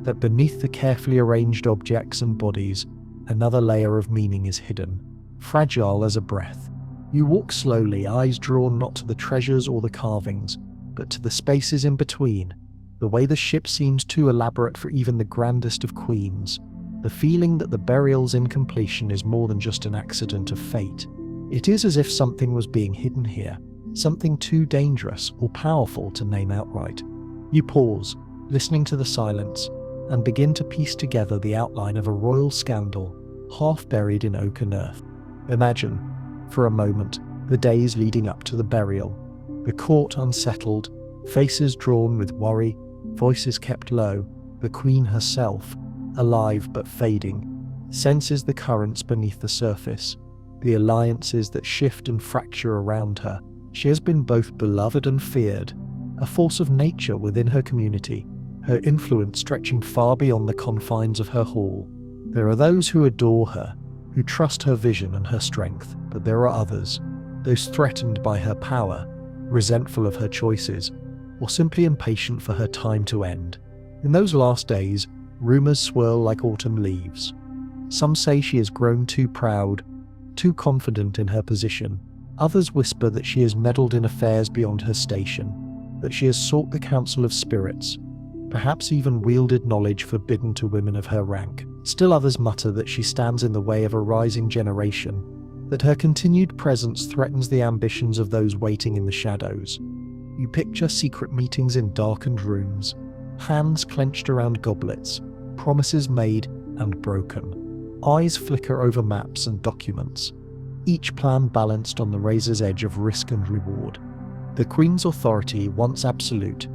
that beneath the carefully arranged objects and bodies, another layer of meaning is hidden, fragile as a breath. You walk slowly, eyes drawn not to the treasures or the carvings, but to the spaces in between, the way the ship seems too elaborate for even the grandest of queens, the feeling that the burial's incompletion is more than just an accident of fate. It is as if something was being hidden here, something too dangerous or powerful to name outright. You pause, listening to the silence, and begin to piece together the outline of a royal scandal, half buried in oak and earth. Imagine, for a moment, the days leading up to the burial, the court unsettled, faces drawn with worry, voices kept low, the queen herself, alive but fading, senses the currents beneath the surface, the alliances that shift and fracture around her. She has been both beloved and feared, a force of nature within her community, her influence stretching far beyond the confines of her hall. There are those who adore her, who trust her vision and her strength, but there are others, those threatened by her power, resentful of her choices, or simply impatient for her time to end. In those last days, rumors swirl like autumn leaves. Some say she has grown too proud, too confident in her position. Others whisper that she has meddled in affairs beyond her station, that she has sought the counsel of spirits, perhaps even wielded knowledge forbidden to women of her rank. Still others mutter that she stands in the way of a rising generation, that her continued presence threatens the ambitions of those waiting in the shadows. You picture secret meetings in darkened rooms, hands clenched around goblets, promises made and broken. Eyes flicker over maps and documents, each plan balanced on the razor's edge of risk and reward. The Queen's authority, once absolute,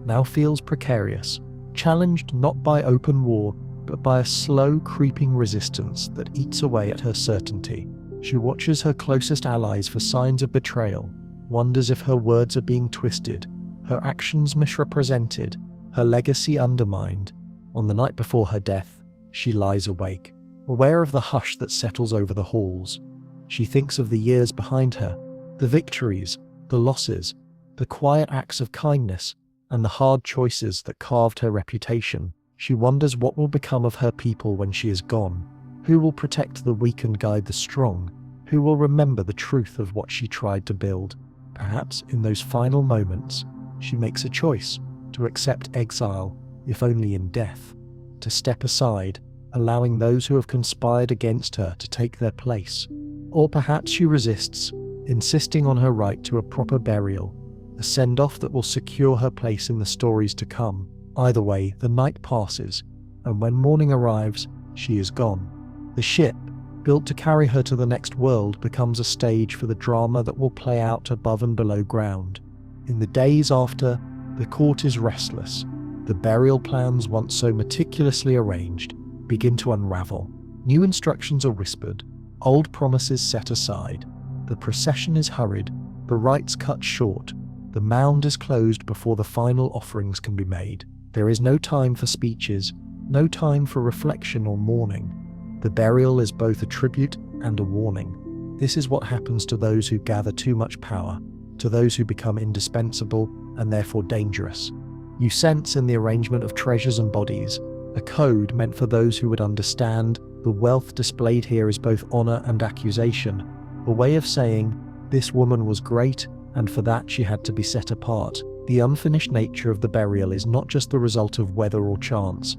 now feels precarious, challenged not by open war, but by a slow, creeping resistance that eats away at her certainty. She watches her closest allies for signs of betrayal, wonders if her words are being twisted, her actions misrepresented, her legacy undermined. On the night before her death, she lies awake, aware of the hush that settles over the halls. She thinks of the years behind her, the victories, the losses, the quiet acts of kindness, and the hard choices that carved her reputation. She wonders what will become of her people when she is gone. Who will protect the weak and guide the strong? Who will remember the truth of what she tried to build? Perhaps in those final moments, she makes a choice to accept exile, if only in death, to step aside, allowing those who have conspired against her to take their place. Or perhaps she resists, insisting on her right to a proper burial, a send-off that will secure her place in the stories to come. Either way, the night passes, and when morning arrives, she is gone. The ship, built to carry her to the next world, becomes a stage for the drama that will play out above and below ground. In the days after, the court is restless. The burial plans, once so meticulously arranged, begin to unravel. New instructions are whispered, old promises set aside. The procession is hurried, the rites cut short, the mound is closed before the final offerings can be made. There is no time for speeches, no time for reflection or mourning. The burial is both a tribute and a warning. This is what happens to those who gather too much power, to those who become indispensable and therefore dangerous. You sense in the arrangement of treasures and bodies a code meant for those who would understand. The wealth displayed here is both honor and accusation, a way of saying, this woman was great, and for that she had to be set apart. The unfinished nature of the burial is not just the result of weather or chance.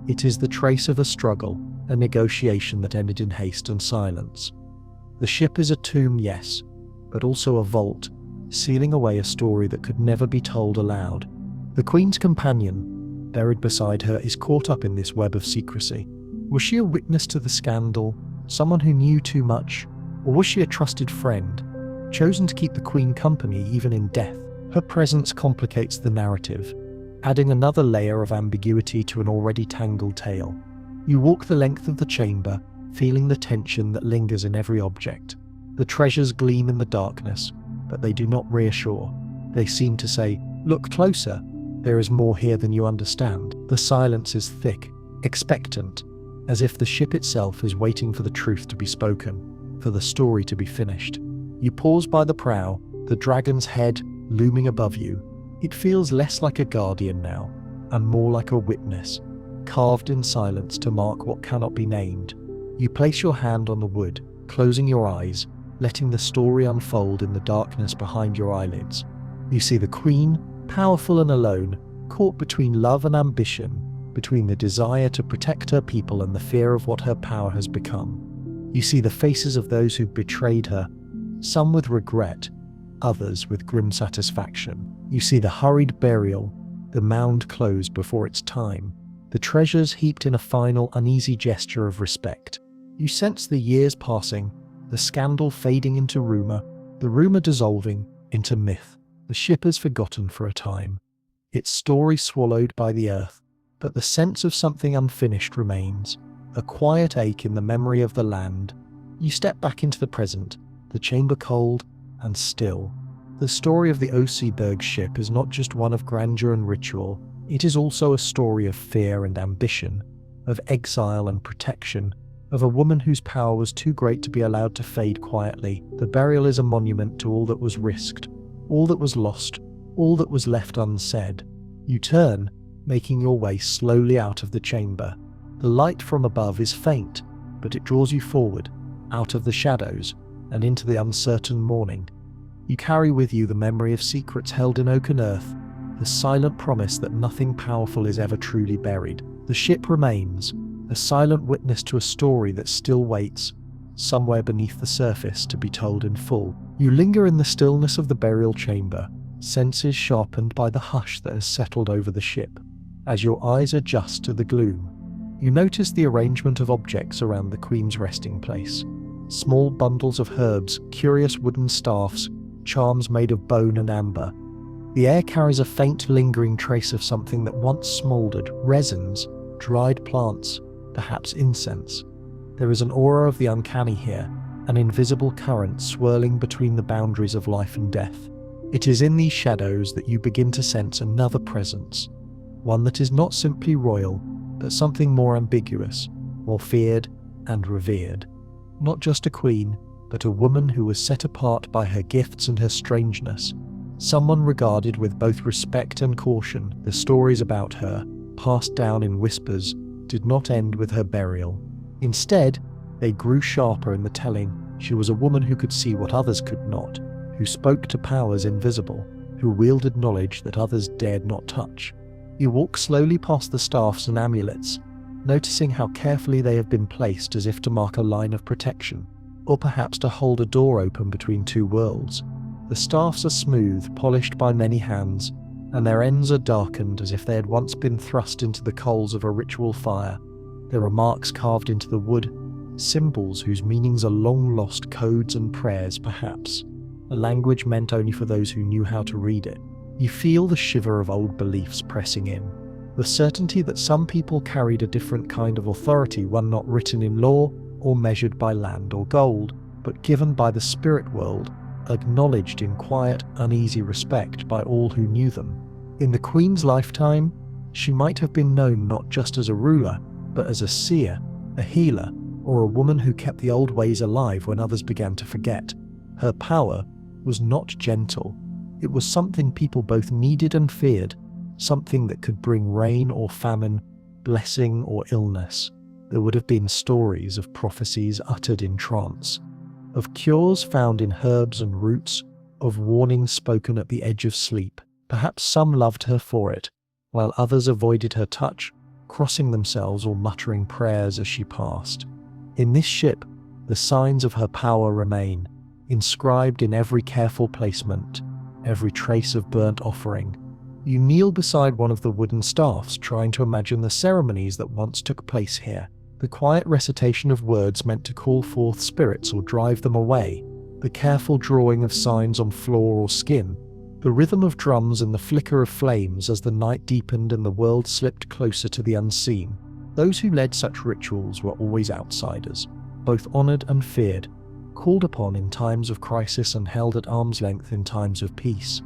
It is the trace of a struggle, a negotiation that ended in haste and silence. The ship is a tomb, yes, but also a vault, sealing away a story that could never be told aloud. The Queen's companion, buried beside her, is caught up in this web of secrecy. Was she a witness to the scandal, someone who knew too much, or was she a trusted friend, chosen to keep the Queen company even in death? Her presence complicates the narrative, adding another layer of ambiguity to an already tangled tale. You walk the length of the chamber, feeling the tension that lingers in every object. The treasures gleam in the darkness, but they do not reassure. They seem to say, look closer, there is more here than you understand. The silence is thick, expectant, as if the ship itself is waiting for the truth to be spoken, for the story to be finished. You pause by the prow, the dragon's head looming above you. It feels less like a guardian now, and more like a witness, carved in silence to mark what cannot be named. You place your hand on the wood, closing your eyes, letting the story unfold in the darkness behind your eyelids. You see the Queen, powerful and alone, caught between love and ambition, between the desire to protect her people and the fear of what her power has become. You see the faces of those who betrayed her, some with regret, others with grim satisfaction. You see the hurried burial, the mound closed before its time, the treasures heaped in a final uneasy gesture of respect. You sense the years passing, the scandal fading into rumor, the rumor dissolving into myth. The ship is forgotten for a time, its story swallowed by the earth, but the sense of something unfinished remains, a quiet ache in the memory of the land. You step back into the present, the chamber cold and still. The story of the Oseberg ship is not just one of grandeur and ritual, it is also a story of fear and ambition, of exile and protection, of a woman whose power was too great to be allowed to fade quietly. The burial is a monument to all that was risked, all that was lost, all that was left unsaid. You turn, making your way slowly out of the chamber. The light from above is faint, but it draws you forward, out of the shadows, and into the uncertain morning. You carry with you the memory of secrets held in oaken earth, the silent promise that nothing powerful is ever truly buried. The ship remains, a silent witness to a story that still waits, somewhere beneath the surface, to be told in full. You linger in the stillness of the burial chamber, senses sharpened by the hush that has settled over the ship. As your eyes adjust to the gloom, you notice the arrangement of objects around the Queen's resting place. Small bundles of herbs, curious wooden staffs, charms made of bone and amber. The air carries a faint lingering trace of something that once smouldered: resins, dried plants, perhaps incense. There is an aura of the uncanny here, an invisible current swirling between the boundaries of life and death. It is in these shadows that you begin to sense another presence, one that is not simply royal, but something more ambiguous, more feared and revered. Not just a queen, but a woman who was set apart by her gifts and her strangeness. Someone regarded with both respect and caution. The stories about her, passed down in whispers, did not end with her burial. Instead, they grew sharper in the telling. She was a woman who could see what others could not, who spoke to powers invisible, who wielded knowledge that others dared not touch. You walk slowly past the staffs and amulets, noticing how carefully they have been placed, as if to mark a line of protection, or perhaps to hold a door open between two worlds. The staffs are smooth, polished by many hands, and their ends are darkened as if they had once been thrust into the coals of a ritual fire. There are marks carved into the wood, symbols whose meanings are long-lost codes and prayers, perhaps, a language meant only for those who knew how to read it. You feel the shiver of old beliefs pressing in, the certainty that some people carried a different kind of authority, one not written in law or measured by land or gold, but given by the spirit world, acknowledged in quiet, uneasy respect by all who knew them. In the Queen's lifetime, she might have been known not just as a ruler, but as a seer, a healer, or a woman who kept the old ways alive when others began to forget. Her power was not gentle. It was something people both needed and feared, something that could bring rain or famine, blessing or illness. There would have been stories of prophecies uttered in trance, of cures found in herbs and roots, of warnings spoken at the edge of sleep. Perhaps some loved her for it, while others avoided her touch, crossing themselves or muttering prayers as she passed. In this ship, the signs of her power remain, inscribed in every careful placement, every trace of burnt offering. You kneel beside one of the wooden staffs, trying to imagine the ceremonies that once took place here. The quiet recitation of words meant to call forth spirits or drive them away, the careful drawing of signs on floor or skin, the rhythm of drums and the flicker of flames as the night deepened and the world slipped closer to the unseen. Those who led such rituals were always outsiders, both honoured and feared, called upon in times of crisis and held at arm's length in times of peace.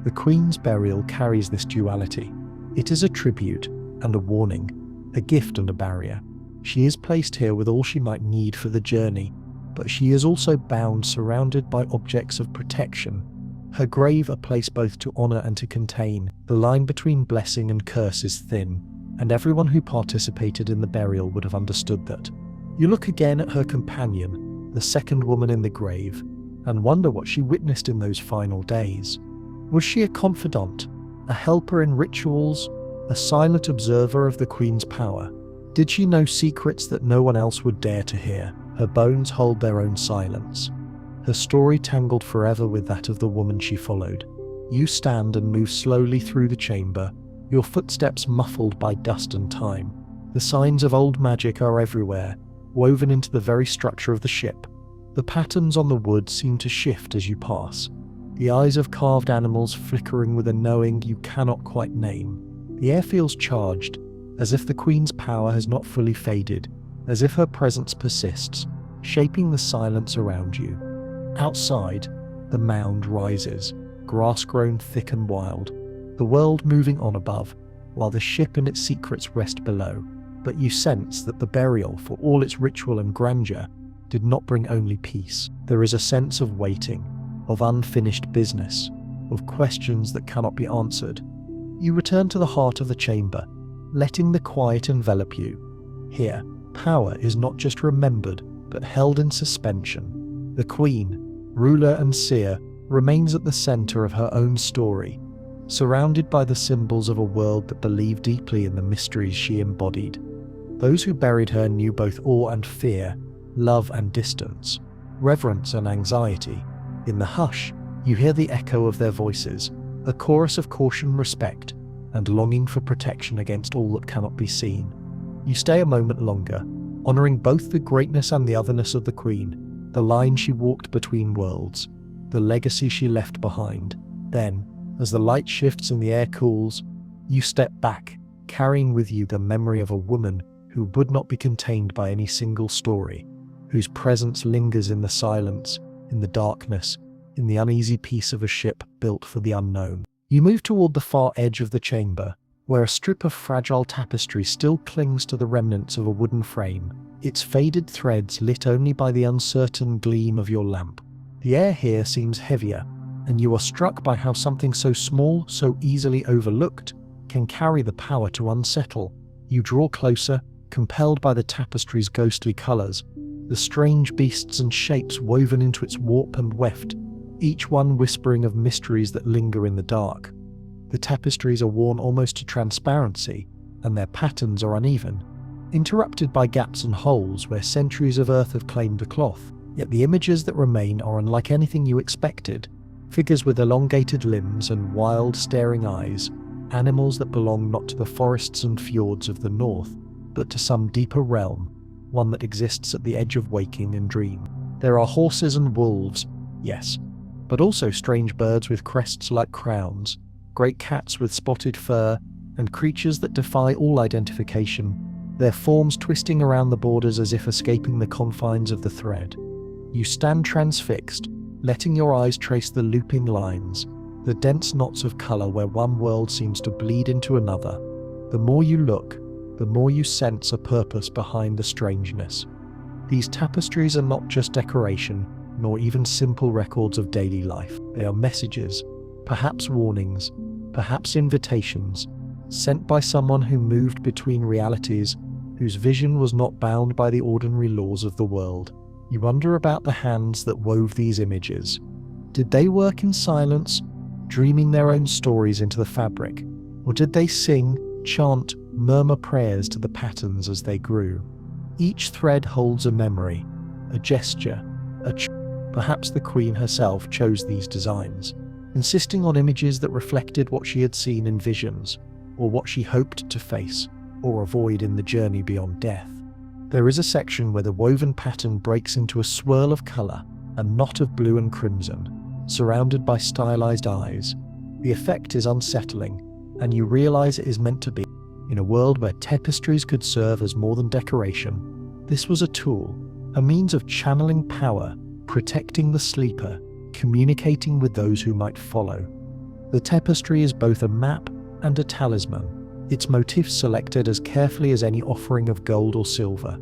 The Queen's burial carries this duality. It is a tribute and a warning, a gift and a barrier. She is placed here with all she might need for the journey, but she is also bound, surrounded by objects of protection. Her grave a place both to honour and to contain. The line between blessing and curse is thin, and everyone who participated in the burial would have understood that. You look again at her companion, the second woman in the grave, and wonder what she witnessed in those final days. Was she a confidant, a helper in rituals, a silent observer of the Queen's power? Did she know secrets that no one else would dare to hear? Her bones hold their own silence, her story tangled forever with that of the woman she followed. You stand and move slowly through the chamber, your footsteps muffled by dust and time. The signs of old magic are everywhere, woven into the very structure of the ship. The patterns on the wood seem to shift as you pass, the eyes of carved animals flickering with a knowing you cannot quite name. The air feels charged, as if the Queen's power has not fully faded, as if her presence persists, shaping the silence around you. Outside, the mound rises, grass grown thick and wild, the world moving on above, while the ship and its secrets rest below. But you sense that the burial, for all its ritual and grandeur, did not bring only peace. There is a sense of waiting, of unfinished business, of questions that cannot be answered. You return to the heart of the chamber, letting the quiet envelop you. Here, Power is not just remembered, but held in suspension. The queen, ruler and seer, remains at the center of her own story, surrounded by the symbols of a world that believed deeply in the mysteries she embodied. Those who buried her knew both awe and fear, love and distance, reverence and anxiety. In the hush, you hear the echo of their voices, a chorus of caution, respect, and longing for protection against all that cannot be seen. You stay a moment longer, honoring both the greatness and the otherness of the queen, the line she walked between worlds, the legacy she left behind. Then, as the light shifts and the air cools, you step back, carrying with you the memory of a woman who would not be contained by any single story, whose presence lingers in the silence, in the darkness, in the uneasy peace of a ship built for the unknown. You move toward the far edge of the chamber, where a strip of fragile tapestry still clings to the remnants of a wooden frame, its faded threads lit only by the uncertain gleam of your lamp. The air here seems heavier, and you are struck by how something so small, so easily overlooked, can carry the power to unsettle. You draw closer, compelled by the tapestry's ghostly colors, the strange beasts and shapes woven into its warp and weft, each one whispering of mysteries that linger in the dark. The tapestries are worn almost to transparency, and their patterns are uneven, interrupted by gaps and holes where centuries of earth have claimed the cloth. Yet the images that remain are unlike anything you expected. Figures with elongated limbs and wild, staring eyes, animals that belong not to the forests and fjords of the north, but to some deeper realm, one that exists at the edge of waking and dream. There are horses and wolves, yes, but also strange birds with crests like crowns, great cats with spotted fur, and creatures that defy all identification, their forms twisting around the borders as if escaping the confines of the thread. You stand transfixed, letting your eyes trace the looping lines, the dense knots of color where one world seems to bleed into another. The more you look, the more you sense a purpose behind the strangeness. These tapestries are not just decoration, nor even simple records of daily life. They are messages, perhaps warnings, perhaps invitations, sent by someone who moved between realities, whose vision was not bound by the ordinary laws of the world. You wonder about the hands that wove these images. Did they work in silence, dreaming their own stories into the fabric? Or did they sing, chant, murmur prayers to the patterns as they grew? Each thread holds a memory, a gesture, perhaps the queen herself chose these designs, insisting on images that reflected what she had seen in visions, or what she hoped to face or avoid in the journey beyond death. There is a section where the woven pattern breaks into a swirl of color, a knot of blue and crimson, surrounded by stylized eyes. The effect is unsettling, and you realize it is meant to be. In a world where tapestries could serve as more than decoration, this was a tool, a means of channeling power, protecting the sleeper, communicating with those who might follow. The tapestry is both a map and a talisman, its motifs selected as carefully as any offering of gold or silver.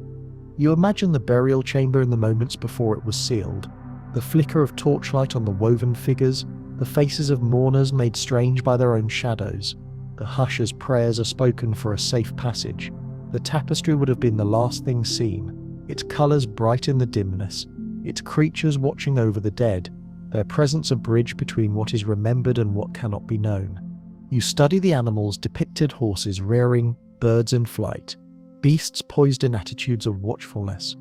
You imagine the burial chamber in the moments before it was sealed, the flicker of torchlight on the woven figures, the faces of mourners made strange by their own shadows, the hush as prayers are spoken for a safe passage. The tapestry would have been the last thing seen, its colours bright in the dimness, its creatures watching over the dead, their presence a bridge between what is remembered and what cannot be known. You study the animals depicted: horses rearing, birds in flight, beasts poised in attitudes of watchfulness.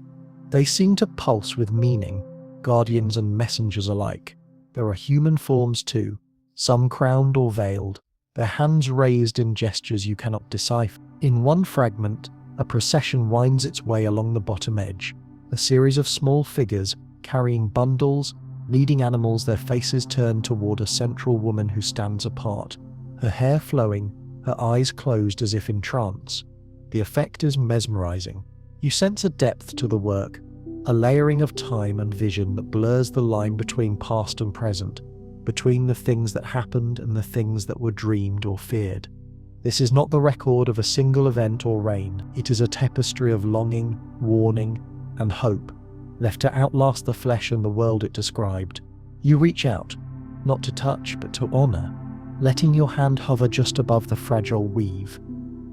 They seem to pulse with meaning, guardians and messengers alike. There are human forms too, some crowned or veiled, their hands raised in gestures you cannot decipher. In one fragment, a procession winds its way along the bottom edge, a series of small figures carrying bundles, leading animals, their faces turned toward a central woman who stands apart, her hair flowing, her eyes closed as if in trance. The effect is mesmerizing. You sense a depth to the work, a layering of time and vision that blurs the line between past and present, between the things that happened and the things that were dreamed or feared. This is not the record of a single event or reign. It is a tapestry of longing, warning, and hope, left to outlast the flesh and the world it described. You reach out, not to touch but to honor, letting your hand hover just above the fragile weave.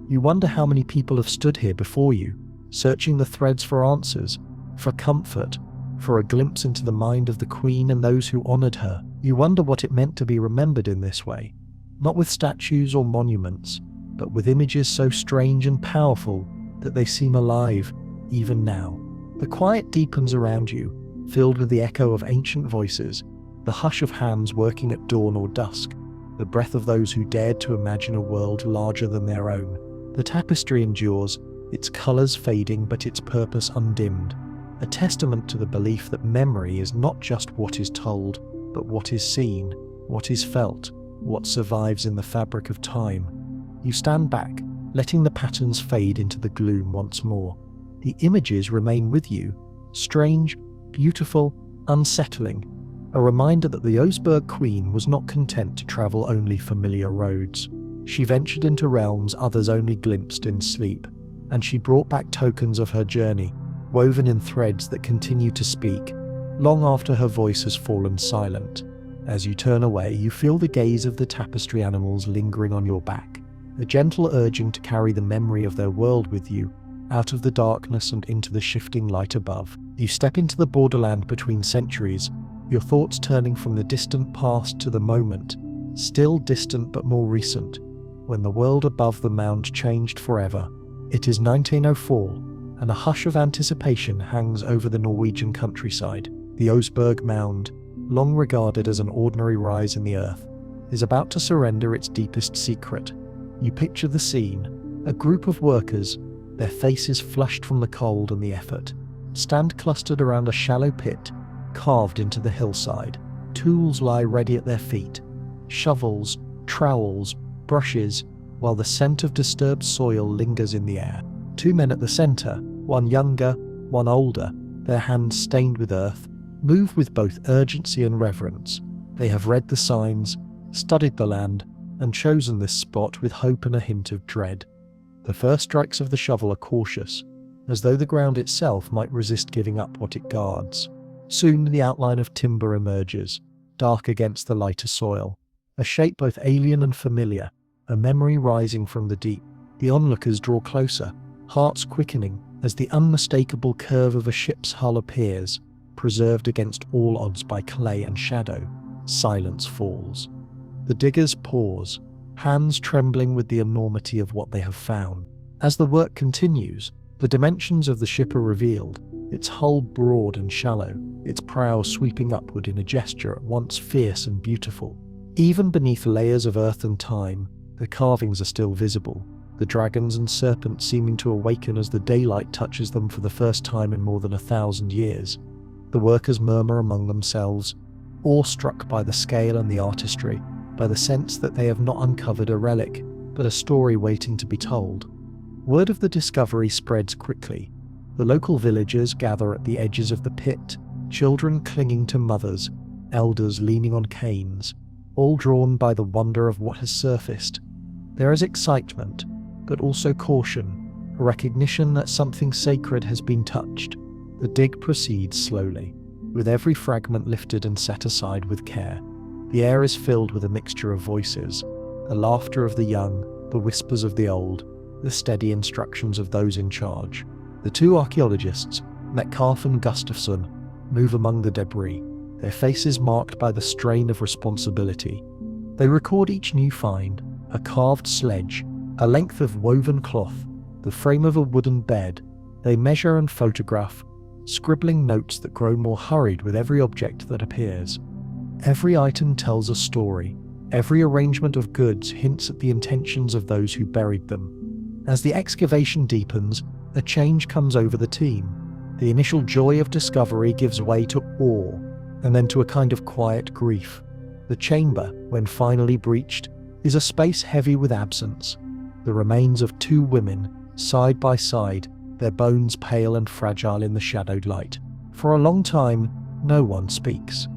You wonder how many people have stood here before you, searching the threads for answers, for comfort, for a glimpse into the mind of the Queen and those who honoured her. You wonder what it meant to be remembered in this way, not with statues or monuments, but with images so strange and powerful that they seem alive even now. The quiet deepens around you, filled with the echo of ancient voices, the hush of hands working at dawn or dusk, the breath of those who dared to imagine a world larger than their own. The tapestry endures, its colours fading but its purpose undimmed, a testament to the belief that memory is not just what is told, but what is seen, what is felt, what survives in the fabric of time. You stand back, letting the patterns fade into the gloom once more. The images remain with you, strange, beautiful, unsettling, a reminder that the Oseberg Queen was not content to travel only familiar roads. She ventured into realms others only glimpsed in sleep, and she brought back tokens of her journey, woven in threads that continue to speak, long after her voice has fallen silent. As you turn away, you feel the gaze of the tapestry animals lingering on your back, a gentle urging to carry the memory of their world with you, out of the darkness and into the shifting light above. You step into the borderland between centuries, your thoughts turning from the distant past to the moment, still distant but more recent, when the world above the mound changed forever. It is 1904, and a hush of anticipation hangs over the Norwegian countryside. The Oseberg Mound, long regarded as an ordinary rise in the earth, is about to surrender its deepest secret. You picture the scene: a group of workers, their faces flushed from the cold and the effort, stand clustered around a shallow pit carved into the hillside. Tools lie ready at their feet: shovels, trowels, brushes, while the scent of disturbed soil lingers in the air. Two men at the centre, one younger, one older, their hands stained with earth, move with both urgency and reverence. They have read the signs, studied the land, and chosen this spot with hope and a hint of dread. The first strikes of the shovel are cautious, as though the ground itself might resist giving up what it guards. Soon the outline of timber emerges, dark against the lighter soil, a shape both alien and familiar, a memory rising from the deep. The onlookers draw closer, hearts quickening, as the unmistakable curve of a ship's hull appears, preserved against all odds by clay and shadow. Silence falls. The diggers pause, hands trembling with the enormity of what they have found. As the work continues, the dimensions of the ship are revealed, its hull broad and shallow, its prow sweeping upward in a gesture at once fierce and beautiful. Even beneath layers of earth and time, the carvings are still visible, the dragons and serpents seeming to awaken as the daylight touches them for the first time in more than 1,000 years. The workers murmur among themselves, awestruck by the scale and the artistry, by the sense that they have not uncovered a relic, but a story waiting to be told. Word of the discovery spreads quickly. The local villagers gather at the edges of the pit, children clinging to mothers, elders leaning on canes, all drawn by the wonder of what has surfaced. There is excitement, but also caution, a recognition that something sacred has been touched. The dig proceeds slowly, with every fragment lifted and set aside with care. The air is filled with a mixture of voices, the laughter of the young, the whispers of the old, the steady instructions of those in charge. The two archaeologists, Metcalf and Gustafsson, move among the debris, their faces marked by the strain of responsibility. They record each new find: a carved sledge, a length of woven cloth, the frame of a wooden bed. They measure and photograph, scribbling notes that grow more hurried with every object that appears. Every item tells a story. Every arrangement of goods hints at the intentions of those who buried them. As the excavation deepens, a change comes over the team. The initial joy of discovery gives way to awe, and then to a kind of quiet grief. The chamber, when finally breached, is a space heavy with absence. The remains of two women, side by side, their bones pale and fragile in the shadowed light. For a long time, no one speaks.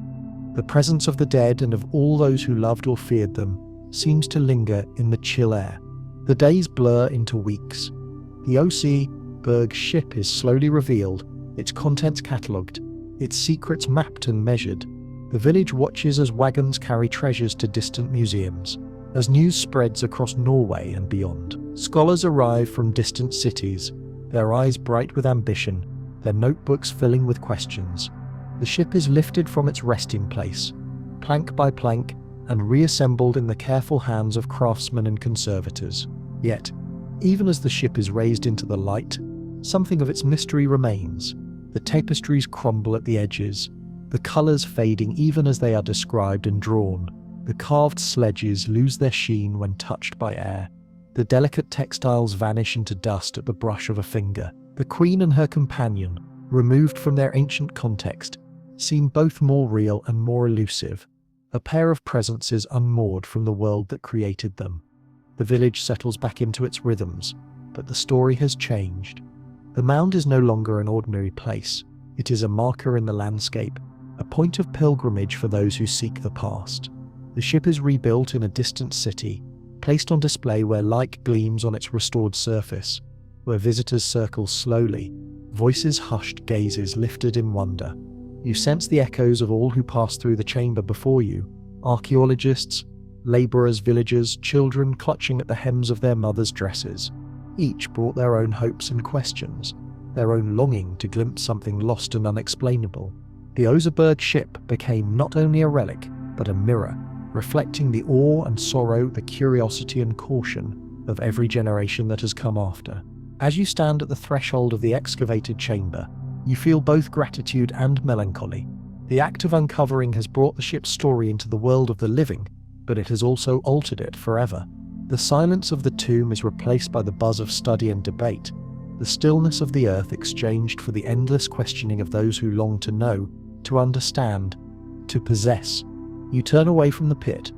The presence of the dead and of all those who loved or feared them seems to linger in the chill air. The days blur into weeks. The Oseberg ship is slowly revealed, its contents catalogued, its secrets mapped and measured. The village watches as wagons carry treasures to distant museums. As news spreads across Norway and beyond, scholars arrive from distant cities, their eyes bright with ambition, their notebooks filling with questions. The ship is lifted from its resting place, plank by plank, and reassembled in the careful hands of craftsmen and conservators. Yet, even as the ship is raised into the light, something of its mystery remains. The tapestries crumble at the edges, the colours fading even as they are described and drawn. The carved sledges lose their sheen when touched by air. The delicate textiles vanish into dust at the brush of a finger. The queen and her companion, removed from their ancient context, seem both more real and more elusive, a pair of presences unmoored from the world that created them. The village settles back into its rhythms, but the story has changed. The mound is no longer an ordinary place. It is a marker in the landscape, a point of pilgrimage for those who seek the past. The ship is rebuilt in a distant city, placed on display where light gleams on its restored surface, where visitors circle slowly, voices hushed, gazes lifted in wonder. You sense the echoes of all who passed through the chamber before you: archaeologists, labourers, villagers, children clutching at the hems of their mothers' dresses. Each brought their own hopes and questions, their own longing to glimpse something lost and unexplainable. The Oseberg ship became not only a relic, but a mirror, reflecting the awe and sorrow, the curiosity and caution of every generation that has come after. As you stand at the threshold of the excavated chamber, you feel both gratitude and melancholy. The act of uncovering has brought the ship's story into the world of the living, but it has also altered it forever. The silence of the tomb is replaced by the buzz of study and debate, the stillness of the earth exchanged for the endless questioning of those who long to know, to understand, to possess. You turn away from the pit,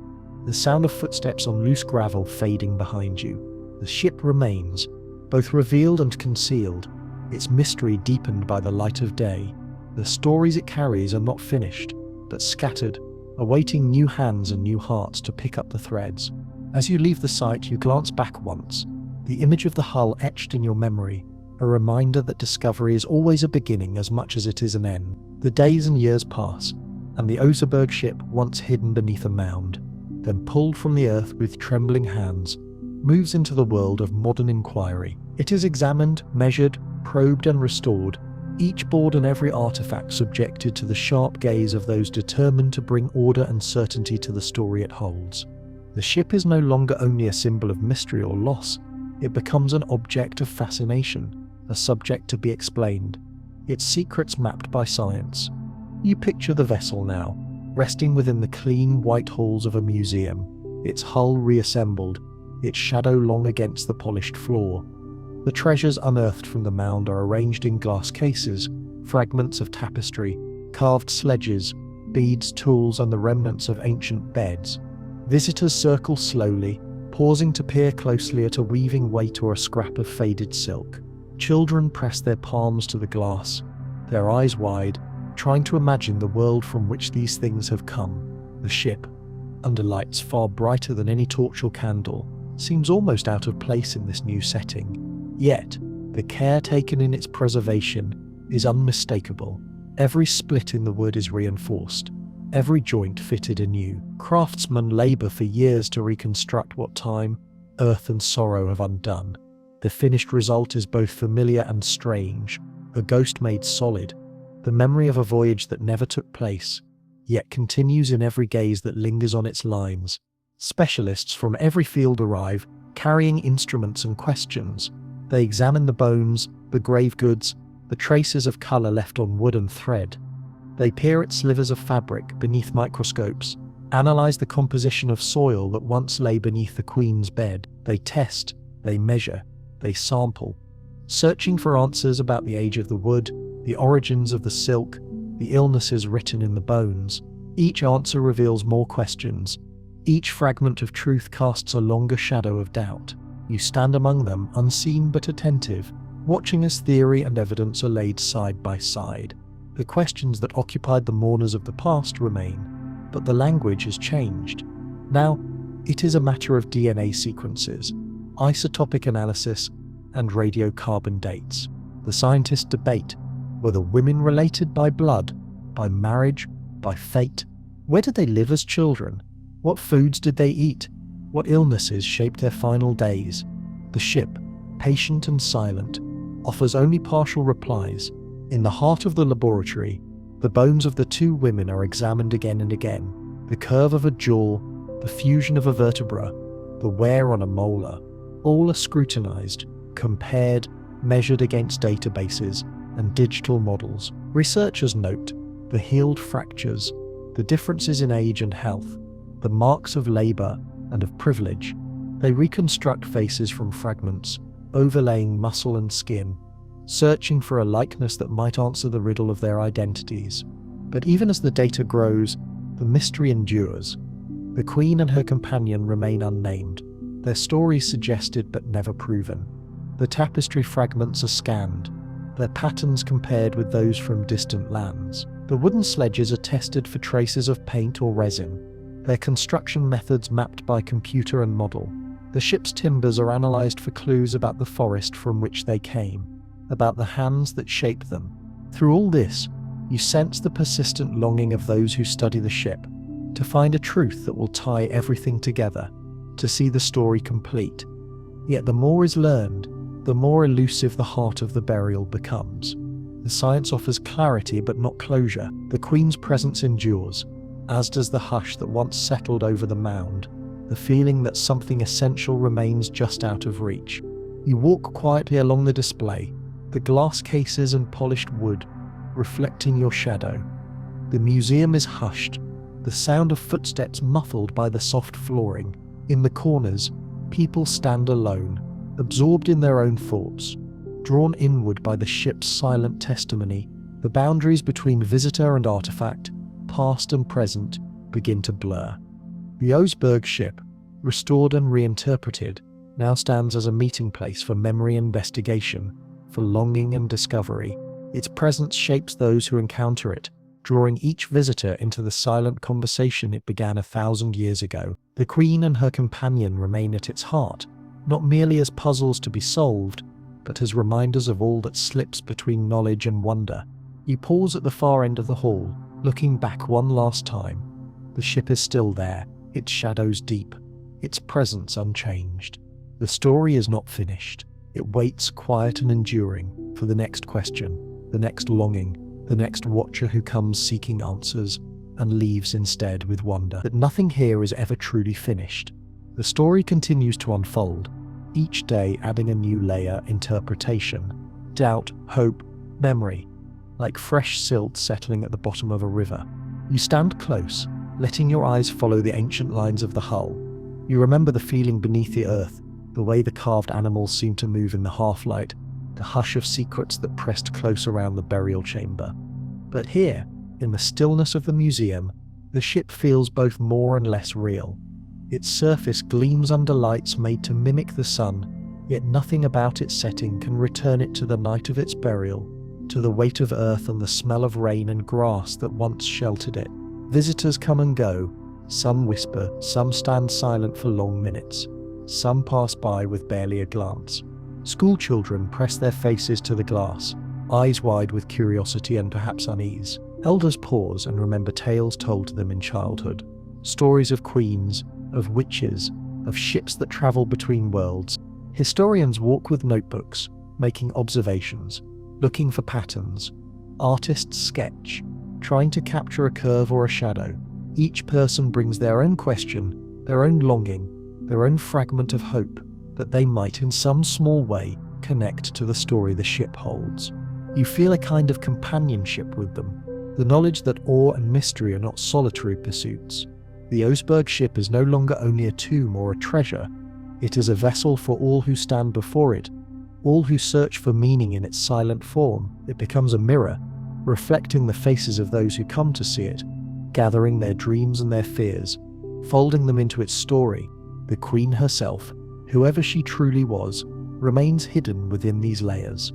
the sound of footsteps on loose gravel fading behind you. The ship remains, both revealed and concealed, its mystery deepened by the light of day. The stories it carries are not finished, but scattered, awaiting new hands and new hearts to pick up the threads. As you leave the site, you glance back once, the image of the hull etched in your memory, a reminder that discovery is always a beginning as much as it is an end. The days and years pass, and the Oseberg ship, once hidden beneath a mound, then pulled from the earth with trembling hands, moves into the world of modern inquiry. It is examined, measured, probed and restored, each board and every artifact subjected to the sharp gaze of those determined to bring order and certainty to the story it holds. The ship is no longer only a symbol of mystery or loss, it becomes an object of fascination, a subject to be explained, its secrets mapped by science. You picture the vessel now, resting within the clean white halls of a museum, its hull reassembled, its shadow long against the polished floor. The treasures unearthed from the mound are arranged in glass cases, fragments of tapestry, carved sledges, beads, tools, and the remnants of ancient beds. Visitors circle slowly, pausing to peer closely at a weaving weight or a scrap of faded silk. Children press their palms to the glass, their eyes wide, trying to imagine the world from which these things have come. The ship, under lights far brighter than any torch or candle, seems almost out of place in this new setting. Yet, the care taken in its preservation is unmistakable. Every split in the wood is reinforced, every joint fitted anew. Craftsmen labour for years to reconstruct what time, earth and sorrow have undone. The finished result is both familiar and strange, a ghost made solid, the memory of a voyage that never took place, yet continues in every gaze that lingers on its lines. Specialists from every field arrive, carrying instruments and questions. They examine the bones, the grave goods, the traces of colour left on wood and thread. They peer at slivers of fabric beneath microscopes, analyse the composition of soil that once lay beneath the queen's bed. They test, they measure, they sample, searching for answers about the age of the wood, the origins of the silk, the illnesses written in the bones. Each answer reveals more questions. Each fragment of truth casts a longer shadow of doubt. You stand among them, unseen but attentive, watching as theory and evidence are laid side by side. The questions that occupied the mourners of the past remain, but the language has changed. Now, it is a matter of DNA sequences, isotopic analysis, and radiocarbon dates. The scientists debate, were the women related by blood, by marriage, by fate? Where did they live as children? What foods did they eat? What illnesses shaped their final days? The ship, patient and silent, offers only partial replies. In the heart of the laboratory, the bones of the two women are examined again and again. The curve of a jaw, the fusion of a vertebra, the wear on a molar, all are scrutinized, compared, measured against databases and digital models. Researchers note the healed fractures, the differences in age and health, the marks of labor and of privilege. They reconstruct faces from fragments, overlaying muscle and skin, searching for a likeness that might answer the riddle of their identities. But even as the data grows, the mystery endures. The Queen and her companion remain unnamed, their stories suggested but never proven. The tapestry fragments are scanned, their patterns compared with those from distant lands. The wooden sledges are tested for traces of paint or resin, their construction methods mapped by computer and model. The ship's timbers are analysed for clues about the forest from which they came, about the hands that shape them. Through all this, you sense the persistent longing of those who study the ship, to find a truth that will tie everything together, to see the story complete. Yet the more is learned, the more elusive the heart of the burial becomes. The science offers clarity but not closure. The Queen's presence endures, as does the hush that once settled over the mound, the feeling that something essential remains just out of reach. You walk quietly along the display, the glass cases and polished wood reflecting your shadow. The museum is hushed, the sound of footsteps muffled by the soft flooring. In the corners, people stand alone, absorbed in their own thoughts, drawn inward by the ship's silent testimony. The boundaries between visitor and artifact, past and present, begin to blur. The Oseberg ship, restored and reinterpreted, now stands as a meeting place for memory investigation, for longing and discovery. Its presence shapes those who encounter it, drawing each visitor into the silent conversation it began 1,000 years ago. The Queen and her companion remain at its heart, not merely as puzzles to be solved, but as reminders of all that slips between knowledge and wonder. You pause at the far end of the hall, looking back one last time. The ship is still there, its shadows deep, its presence unchanged. The story is not finished. It waits, quiet and enduring, for the next question, the next longing, the next watcher who comes seeking answers and leaves instead with wonder that nothing here is ever truly finished. The story continues to unfold, each day adding a new layer: interpretation, doubt, hope, memory, like fresh silt settling at the bottom of a river. You stand close, letting your eyes follow the ancient lines of the hull. You remember the feeling beneath the earth, the way the carved animals seemed to move in the half-light, the hush of secrets that pressed close around the burial chamber. But here, in the stillness of the museum, the ship feels both more and less real. Its surface gleams under lights made to mimic the sun, yet nothing about its setting can return it to the night of its burial, to the weight of earth and the smell of rain and grass that once sheltered it. Visitors come and go. Some whisper, some stand silent for long minutes. Some pass by with barely a glance. School children press their faces to the glass, eyes wide with curiosity and perhaps unease. Elders pause and remember tales told to them in childhood. Stories of queens, of witches, of ships that travel between worlds. Historians walk with notebooks, making observations, looking for patterns. Artists sketch, trying to capture a curve or a shadow. Each person brings their own question, their own longing, their own fragment of hope, that they might in some small way connect to the story the ship holds. You feel a kind of companionship with them, the knowledge that awe and mystery are not solitary pursuits. The Oseberg ship is no longer only a tomb or a treasure, it is a vessel for all who stand before it, all who search for meaning in its silent form. It becomes a mirror, reflecting the faces of those who come to see it, gathering their dreams and their fears, folding them into its story. The Queen herself, whoever she truly was, remains hidden within these layers.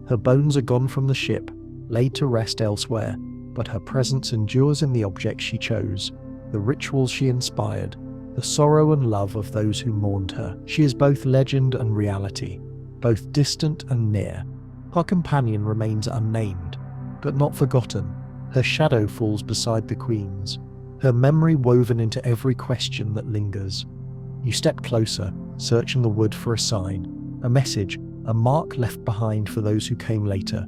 Her bones are gone from the ship, laid to rest elsewhere, but her presence endures in the object she chose, the rituals she inspired, the sorrow and love of those who mourned her. She is both legend and reality, both distant and near. Her companion remains unnamed, but not forgotten. Her shadow falls beside the Queen's, her memory woven into every question that lingers. You step closer, searching the wood for a sign, a message, a mark left behind for those who came later.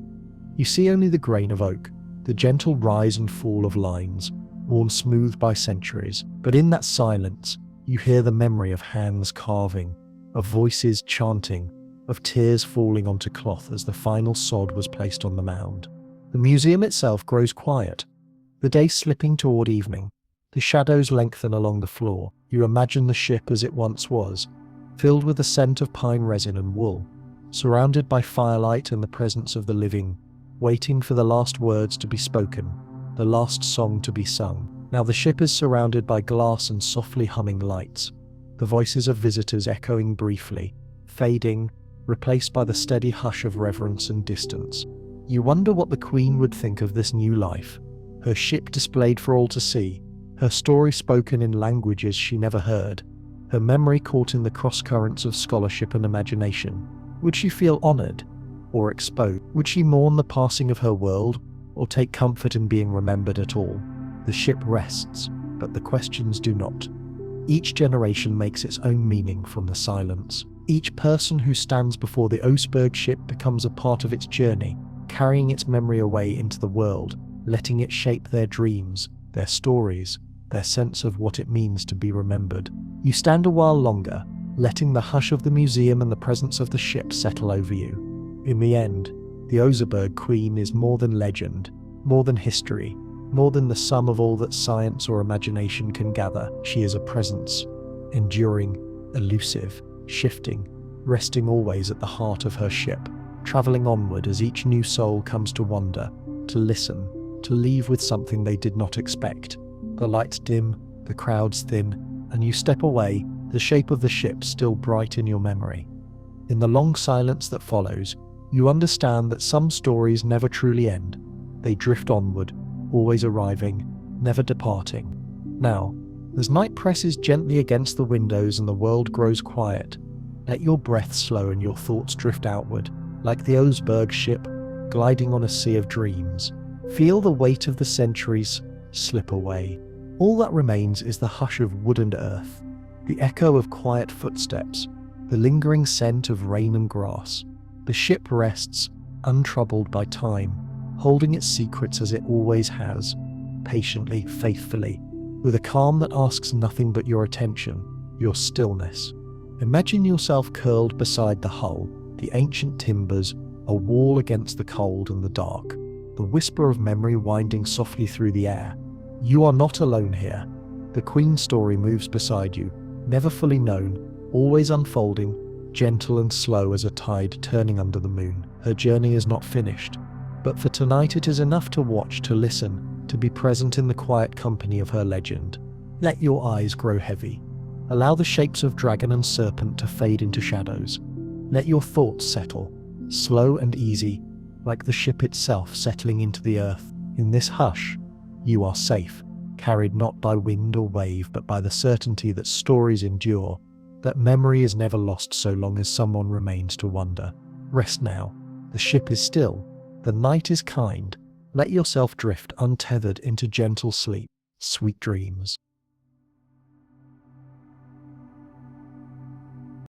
You see only the grain of oak, the gentle rise and fall of lines, worn smooth by centuries. But in that silence, you hear the memory of hands carving, of voices chanting, of tears falling onto cloth as the final sod was placed on the mound. The museum itself grows quiet, the day slipping toward evening. The shadows lengthen along the floor. You imagine the ship as it once was, filled with the scent of pine resin and wool, surrounded by firelight and the presence of the living, waiting for the last words to be spoken, the last song to be sung. Now the ship is surrounded by glass and softly humming lights, the voices of visitors echoing briefly, fading, replaced by the steady hush of reverence and distance. You wonder what the Queen would think of this new life, her ship displayed for all to see, her story spoken in languages she never heard, her memory caught in the cross-currents of scholarship and imagination. Would she feel honoured or exposed? Would she mourn the passing of her world or take comfort in being remembered at all? The ship rests, but the questions do not. Each generation makes its own meaning from the silence. Each person who stands before the Oseberg ship becomes a part of its journey, carrying its memory away into the world, letting it shape their dreams, their stories, their sense of what it means to be remembered. You stand a while longer, letting the hush of the museum and the presence of the ship settle over you. In the end, the Oseberg Queen is more than legend, more than history, more than the sum of all that science or imagination can gather. She is a presence, enduring, elusive, shifting, resting always at the heart of her ship, travelling onward as each new soul comes to wonder, to listen, to leave with something they did not expect. The lights dim, the crowds thin, and you step away, the shape of the ship still bright in your memory. In the long silence that follows, you understand that some stories never truly end. They drift onward, always arriving, never departing. Now, as night presses gently against the windows and the world grows quiet, let your breath slow and your thoughts drift outward, like the Oseberg ship, gliding on a sea of dreams. Feel the weight of the centuries slip away. All that remains is the hush of wood and earth, the echo of quiet footsteps, the lingering scent of rain and grass. The ship rests, untroubled by time, holding its secrets as it always has, patiently, faithfully, with a calm that asks nothing but your attention, your stillness. Imagine yourself curled beside the hull, the ancient timbers, a wall against the cold and the dark, the whisper of memory winding softly through the air. You are not alone here. The Queen's story moves beside you, never fully known, always unfolding, gentle and slow as a tide turning under the moon. Her journey is not finished, but for tonight it is enough to watch, to listen, to be present in the quiet company of her legend. Let your eyes grow heavy. Allow the shapes of dragon and serpent to fade into shadows. Let your thoughts settle, slow and easy, like the ship itself settling into the earth. In this hush, you are safe, carried not by wind or wave, but by the certainty that stories endure, that memory is never lost so long as someone remains to wonder. Rest now. The ship is still. The night is kind. Let yourself drift untethered into gentle sleep, sweet dreams.